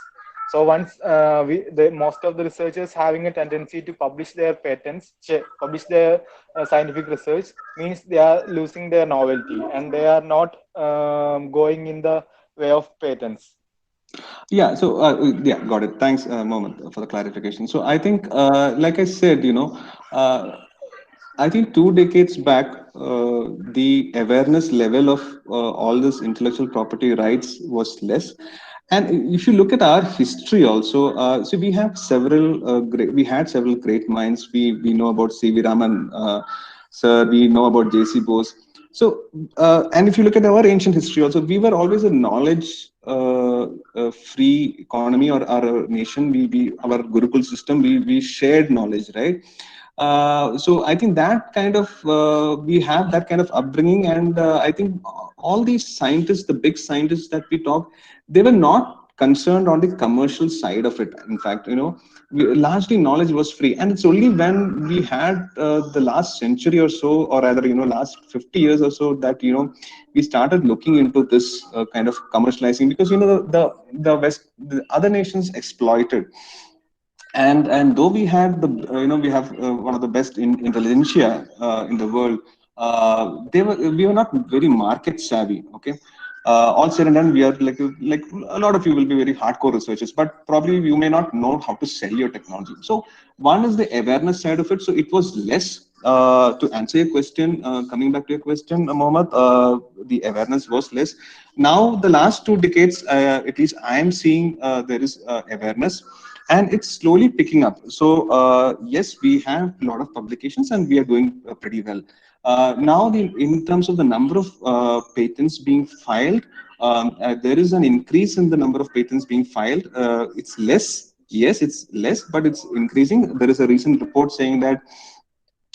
So once most of the researchers having a tendency to publish their patents, publish their scientific research, means they are losing their novelty and they are not going in the way of patents. Yeah, so yeah, got it. Thanks, Mohammed, for the clarification. So I think, like I said, I think 2 decades back, the awareness level of all this intellectual property rights was less. And if you look at our history also, so we have we had several great minds. We know about C.V. Raman, sir. We know about J.C. Bose. So, and if you look at our ancient history also, we were always a knowledge free economy, or our nation. Our Gurukul system, we shared knowledge, right? So I think that kind of we have that kind of upbringing, and I think all these scientists, the big scientists that we talk, they were not concerned on the commercial side of it. In fact, largely knowledge was free, and it's only when we had the last century or so, or rather, last 50 years or so, that we started looking into this kind of commercializing, because the West, the other nations exploited. And though we had we have one of the best intelligentsia in the world, we were not very market savvy. Okay. All said and done, we are like a lot of you will be very hardcore researchers, but probably you may not know how to sell your technology. So one is the awareness side of it. So it was less. To answer your question, coming back to your question, Mohammed, the awareness was less. Now, the last 2 decades, at least I am seeing there is awareness. and it's slowly picking up. So yes, we have a lot of publications and we are doing pretty well. Now, in terms of the number of patents being filed, there is an increase in the number of patents being filed. It's less. Yes, it's less, but it's increasing. There is a recent report saying that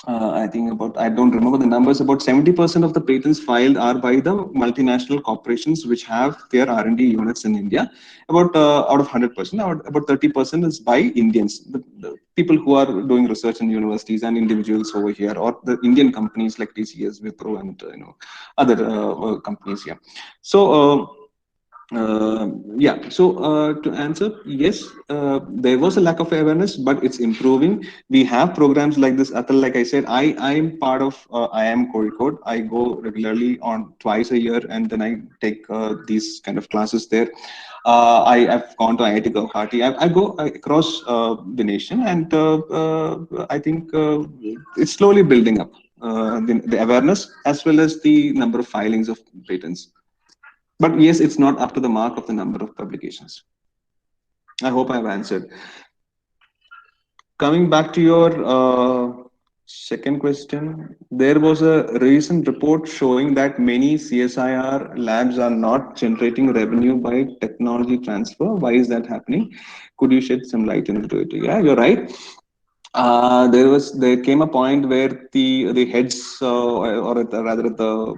I think I don't remember the numbers, about 70% of the patents filed are by the multinational corporations which have their R&D units in India. About out of 100%, about 30% is by Indians, the people who are doing research in universities and individuals over here, or the Indian companies like TCS, Wipro, and other companies here. So. Yeah, so to answer, yes, there was a lack of awareness, but it's improving. We have programs like this, Atal. Like I said, I'm part of IIM Kozhikode. I go regularly on twice a year, and then I take these kind of classes there. I've gone to IIT Guwahati. I go across the nation, and I think it's slowly building up the awareness as well as the number of filings of patents. But yes, it's not up to the mark of the number of publications. I hope I've answered. Coming back to your second question, there was a recent report showing that many CSIR labs are not generating revenue by technology transfer. Why is that happening? Could you shed some light into it? Yeah, you're right. There came a point where the heads or rather at the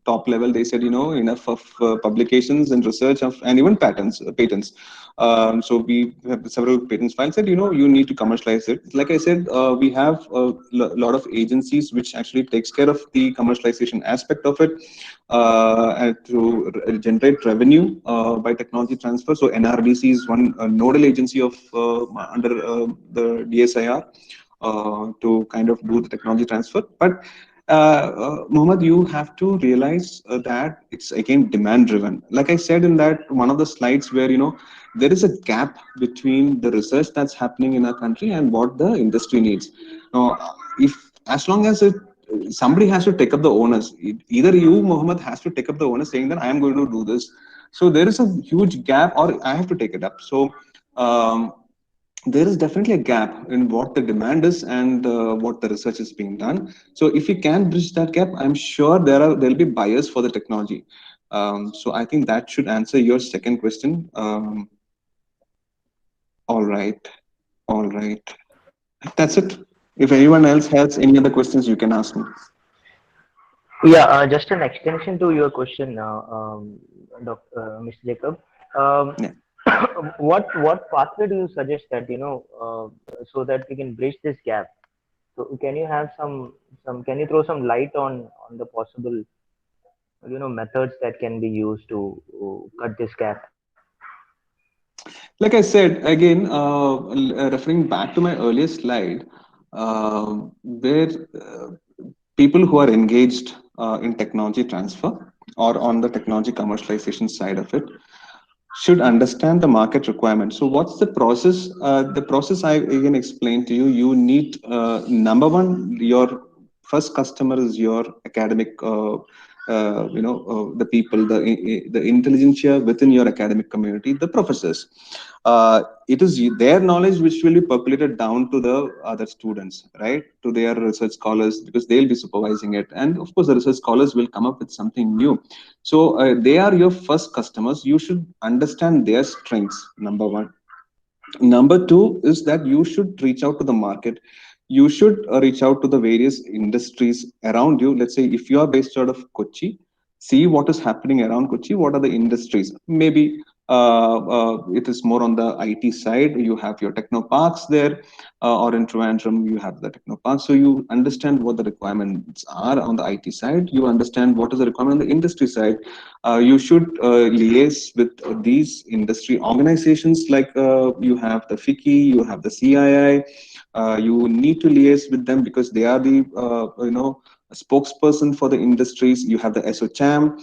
top level, they said enough of publications and research and even patents. So we have several patents filed. Said you need to commercialize it. Like I said, we have a lot of agencies which actually takes care of the commercialization aspect of it and to generate revenue by technology transfer. So NRDC is one nodal agency of under the DSIR to kind of do the technology transfer. But Mohammed, you have to realize that it's again demand driven. Like I said in that one of the slides where there is a gap between the research that's happening in our country and what the industry needs. Now, if as long as somebody has to take up the onus, either you, Mohammed, has to take up the onus saying that I am going to do this. So there is a huge gap, or I have to take it up. So there is definitely a gap in what the demand is and what the research is being done. So if we can bridge that gap, I'm sure there'll be buyers for the technology. So I think that should answer your second question. All right. That's it. If anyone else has any other questions, you can ask me. Yeah, just an extension to your question, Mr. Jacob. Yeah. What pathway do you suggest that so that we can bridge this gap? So can you have can you throw some light on the possible methods that can be used to cut this gap? Like I said, again, referring back to my earlier slide, where people who are engaged in technology transfer or on the technology commercialization side of it should understand the market requirement. So what's the process? The process I again explained to you. You need, number one, your first customer is your academic the people, the intelligentsia within your academic community, the professors. It is their knowledge which will be percolated down to the other students, right? To their research scholars, because they'll be supervising it. And of course, the research scholars will come up with something new. So they are your first customers. You should understand their strengths, number one. Number two is that you should reach out to the market. You should reach out to the various industries around you. Let's say if you are based out of Kochi, see what is happening around Kochi. What are the industries? Maybe it is more on the IT side. You have your techno parks there, or in Trivandrum, you have the techno parks. So you understand what the requirements are on the IT side. You understand what is the requirement on the industry side. You should liaise with these industry organizations like you have the FICCI, you have the CII. You need to liaise with them because they are the spokesperson for the industries. You have the ASSOCHAM.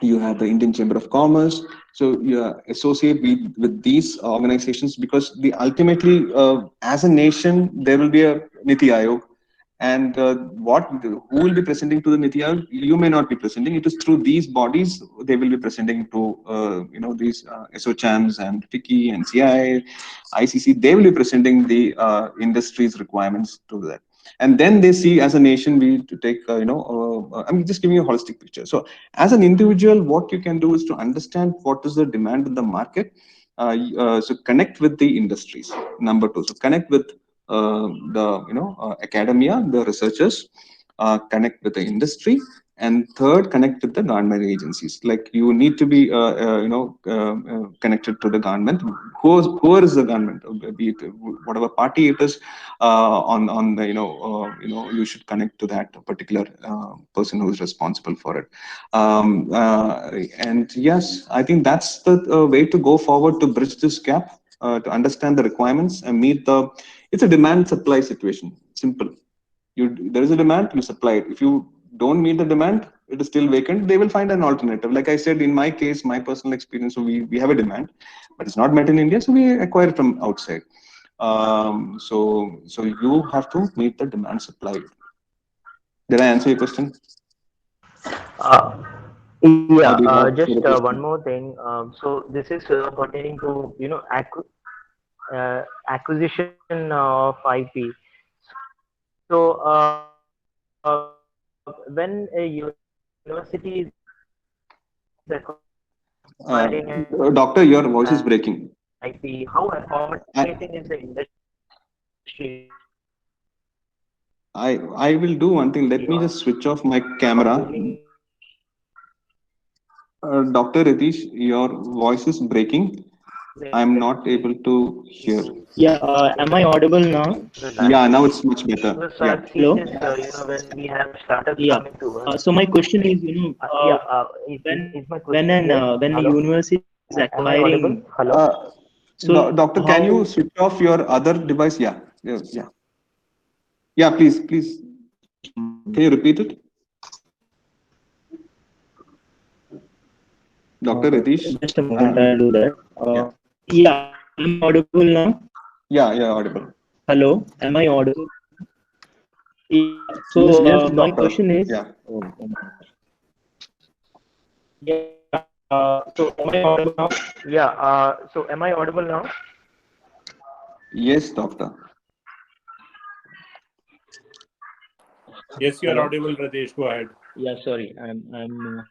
You have the Indian Chamber of Commerce. So you associate with these organizations because ultimately, as a nation, there will be a Niti Aayog, and who will be presenting to the Niti Aayog? You may not be presenting. It is through these bodies they will be presenting to these SOCHAMs and FICCI and CI, ICC. They will be presenting the industry's requirements to that. And then they see, as a nation, we to take I'm just giving you a holistic picture. So as an individual, what you can do is to understand what is the demand in the market. So connect with the industries. Number two, so connect with the academia, the researchers, connect with the industry, and third, connect with the government agencies. Like you need to be connected to the government. Who is the government? Be it whatever party it is, on the you should connect to that particular person who is responsible for it. And yes, I think that's the way to go forward to bridge this gap, to understand the requirements and meet the. It's a demand supply situation. Simple. There is a demand, you supply it. If you don't meet the demand, it is still vacant. They will find an alternative. Like I said, in my case, my personal experience, so we have a demand, but it's not met in India, so we acquire it from outside. So you have to meet the demand supply. Did I answer your question? Yeah, Or do you have just a question? one more thing. So this is pertaining to acquisition of IP. So when a university is acquiring Doctor, your voice is IP, breaking. how accommodating is the industry? I will do one thing. Let me just switch off my camera. Dr. Ritesh, your voice is breaking. I'm not able to hear. Yeah, am I audible now? Yeah, now it's much better. Because Yeah. I've seen this, when we have startups Yeah. coming to us. So my question is, when a university is Am I audible? acquiring, Hello. so Doctor, can you switch off your other device? Yeah. Yeah, please. Can you repeat it? Dr. Ritesh? Just a moment, I'll do that. Yeah. Yeah, am I audible now? Yeah, audible. Hello, am I audible? Yeah. So Yes, my doctor. question is, Yeah. Yeah. So am I audible now? Yeah. So am I audible now? Yes, doctor. Yes, you are Hello? audible, Rajesh. Go ahead. Yeah, sorry, I'm.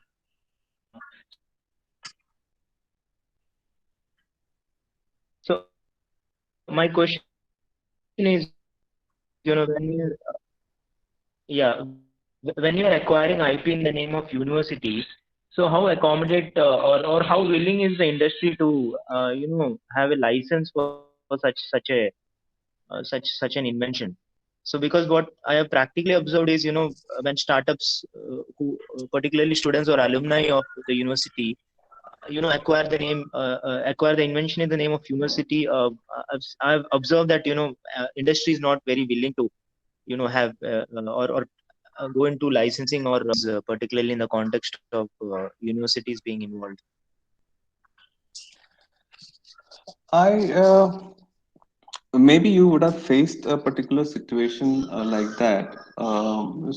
So my question is, when you, yeah, when you are acquiring IP in the name of university, so how accommodate or how willing is the industry to have a license for such an invention? So because what I have practically observed is, when startups, who particularly students or alumni of the university, acquire the invention in the name of university, I've observed that industry is not very willing to have or go into licensing or particularly in the context of universities being involved. Maybe you would have faced a particular situation like that.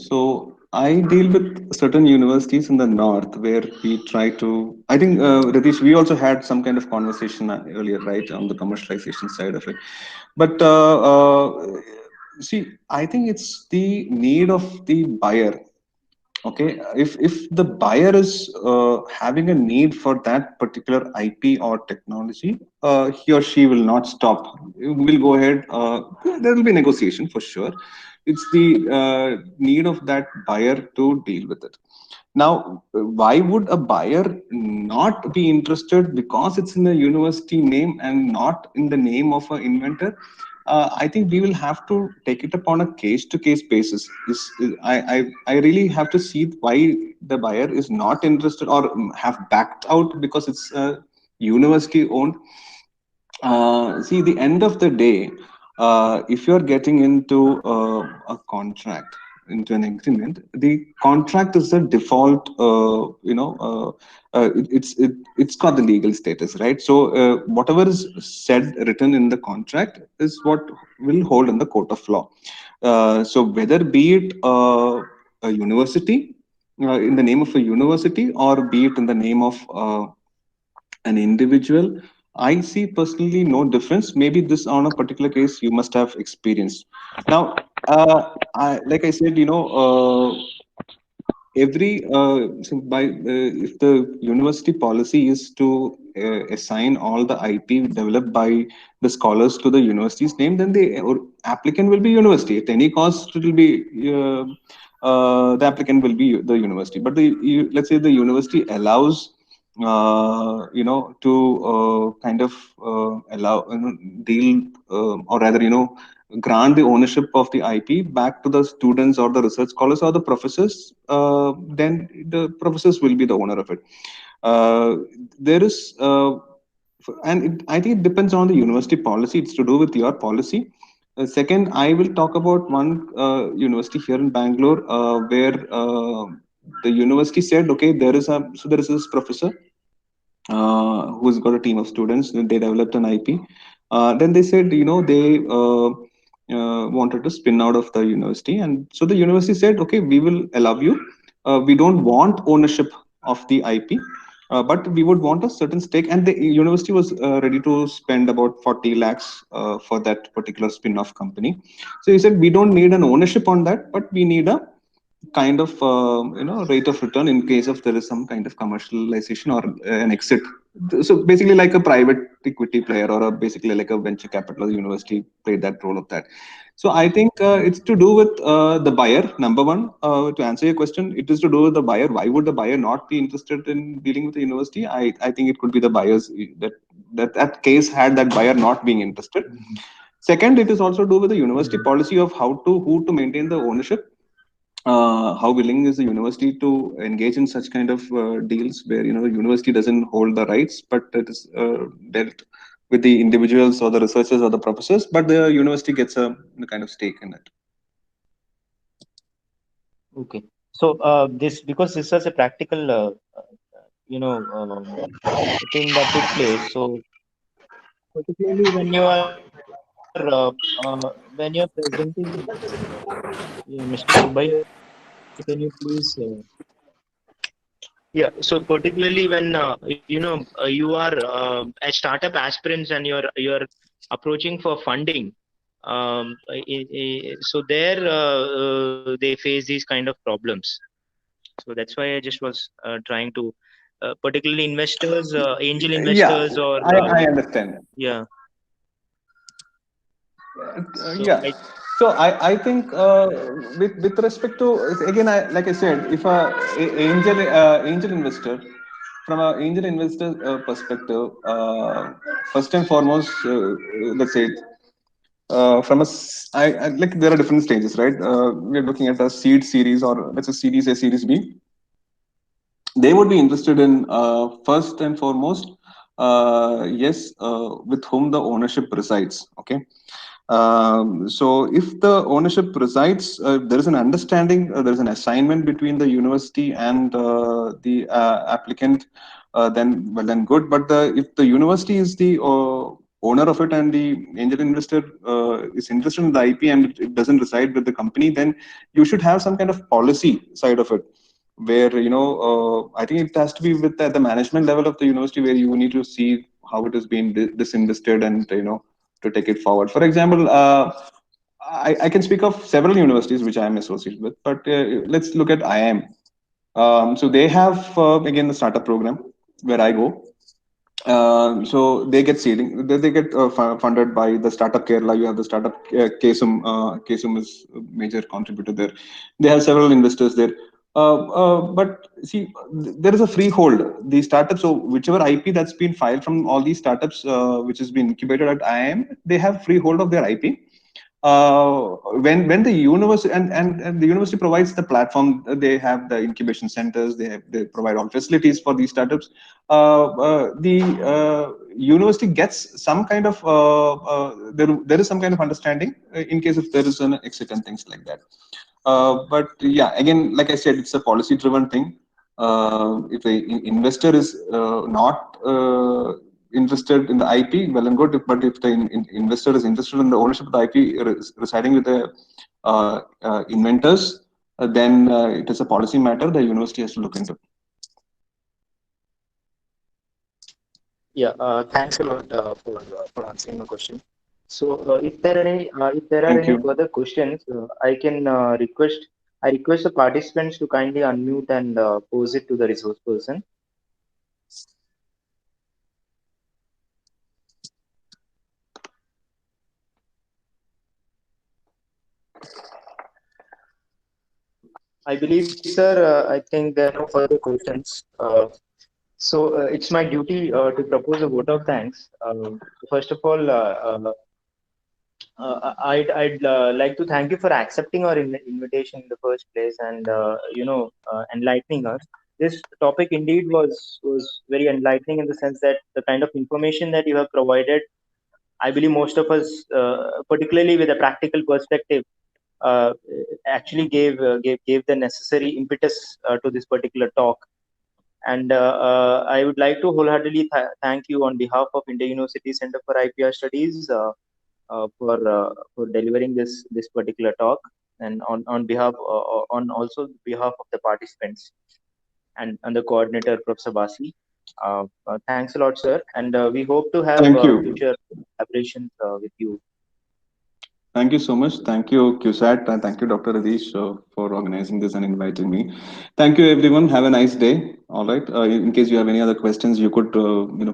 So I deal with certain universities in the north where we try to. I think, Ritesh, we also had some kind of conversation earlier, right, on the commercialization side of it. But see, I think it's the need of the buyer. Okay, if the buyer is having a need for that particular IP or technology, he or she will not stop. We'll go ahead. There will be negotiation for sure. It's the need of that buyer to deal with it. Now, why would a buyer not be interested because it's in a university name and not in the name of an inventor? I think we will have to take it upon a case-to-case basis. I really have to see why the buyer is not interested or have backed out because it's university owned. See, the end of the day, if you're getting into a contract, into an agreement, the contract is the default. It's got the legal status, right? So whatever is said written in the contract is what will hold in the court of law. So whether be it a university, in the name of a university, or be it in the name of an individual, I see personally no difference. Maybe this on a particular case you must have experienced. Now, like I said, every so by if the university policy is to assign all the IP developed by the scholars to the university's name, then the applicant will be university. At any cost, it will be the applicant will be the university. But let's say the university allows to kind of allow deal or rather grant the ownership of the IP back to the students or the research scholars or the professors, then the professors will be the owner of it. There is, I think it depends on the university policy. It's to do with your policy. Second, I will talk about one university here in Bangalore where the university said, okay, there is this professor who's got a team of students. They developed an IP. Then they said, they wanted to spin out of the university, and so the university said, okay, we will allow you. We don't want ownership of the IP, but we would want a certain stake. And the university was ready to spend about 40 lakhs for that particular spin-off company. So he said, we don't need an ownership on that, but we need a kind of rate of return in case of there is some kind of commercialization or an exit. So basically like a private equity player or basically like a venture capital university played that role of that. So I think it's to do with the buyer. Number one, to answer your question, it is to do with the buyer. Why would the buyer not be interested in dealing with the university? I think it could be the buyers that case had that buyer not being interested. Second, it is also to do with the university policy of who to maintain the ownership. How willing is the university to engage in such kind of deals where the university doesn't hold the rights, but it is dealt with the individuals or the researchers or the professors, but the university gets a kind of stake in it. Okay. So this because this was a practical thing that took place. So particularly when you're presenting, Mr. Subbai, can you please? Yeah. So particularly when you are as startup aspirants and you're approaching for funding, so there they face these kind of problems. So that's why I just was trying to, particularly investors, angel investors, or I understand. yeah. Yeah. So I think with respect to, again, like I said, if angel investor, from an angel investor perspective, first and foremost, let's say like there are different stages, right? We're looking at a seed series, or let's say series A, series B. They would be interested in first and foremost, yes, with whom the ownership resides. Okay. So if the ownership resides, there is an understanding, there is an assignment between the university and the applicant, then good. But if the university is the owner of it and the angel investor is interested in the IP and it doesn't reside with the company, then you should have some kind of policy side of it, where I think it has to be with at the management level of the university, where you need to see how it is being disinvested and to take it forward. For example, I can speak of several universities which I am associated with, but let's look at IIM. So they have again the startup program where I go. So they get seeding. They get funded by the Startup Kerala. You have the Startup KSUM. KSUM is a major contributor there. They have several investors there. But see, there is a freehold. The startups, so whichever IP that's been filed from all these startups, which has been incubated at IIM, they have freehold of their IP. when the university and the university provides the platform, they have the incubation centers, they provide all facilities for these startups. The university gets some kind of there is some kind of understanding in case if there is an exit and things like that. But yeah, again, like I said, it's a policy driven thing. If the investor is not interested in the IP, well and good. But if the investor is interested in the ownership of the IP residing with the inventors, then it is a policy matter the university has to look into. Yeah, thanks a lot for answering my question. So, if there are Thank any you. further questions, I request the participants to kindly unmute and pose it to the resource person. I believe, sir, I think there are no further questions. So, it's my duty to propose a vote of thanks. First of all, I'd like to thank you for accepting our invitation in the first place and enlightening us. This topic indeed was very enlightening in the sense that the kind of information that you have provided, I believe most of us, particularly with a practical perspective, uh, actually gave the necessary impetus to this particular talk. And I would like to wholeheartedly thank you on behalf of India University Center for IPR Studies. For delivering this particular talk, and on behalf on also behalf of the participants and the coordinator, Professor Basi. Thanks a lot, sir, and we hope to have Thank you. future collaborations with you. Thank you so much. Thank you, QSAT, and thank you, Dr. Adish, for organizing this and inviting me. Thank you, everyone. Have a nice day. All right. In case you have any other questions, you could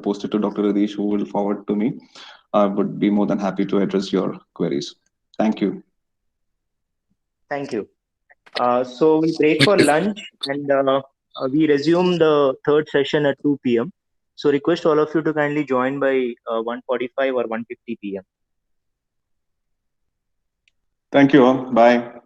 post it to Dr. Adish, who will forward to me. I would be more than happy to address your queries. Thank you. Thank you. So we break for lunch, and we resume the third session at 2 p.m. So request all of you to kindly join by 1:45 or 1:50 p.m. Thank you all. Bye.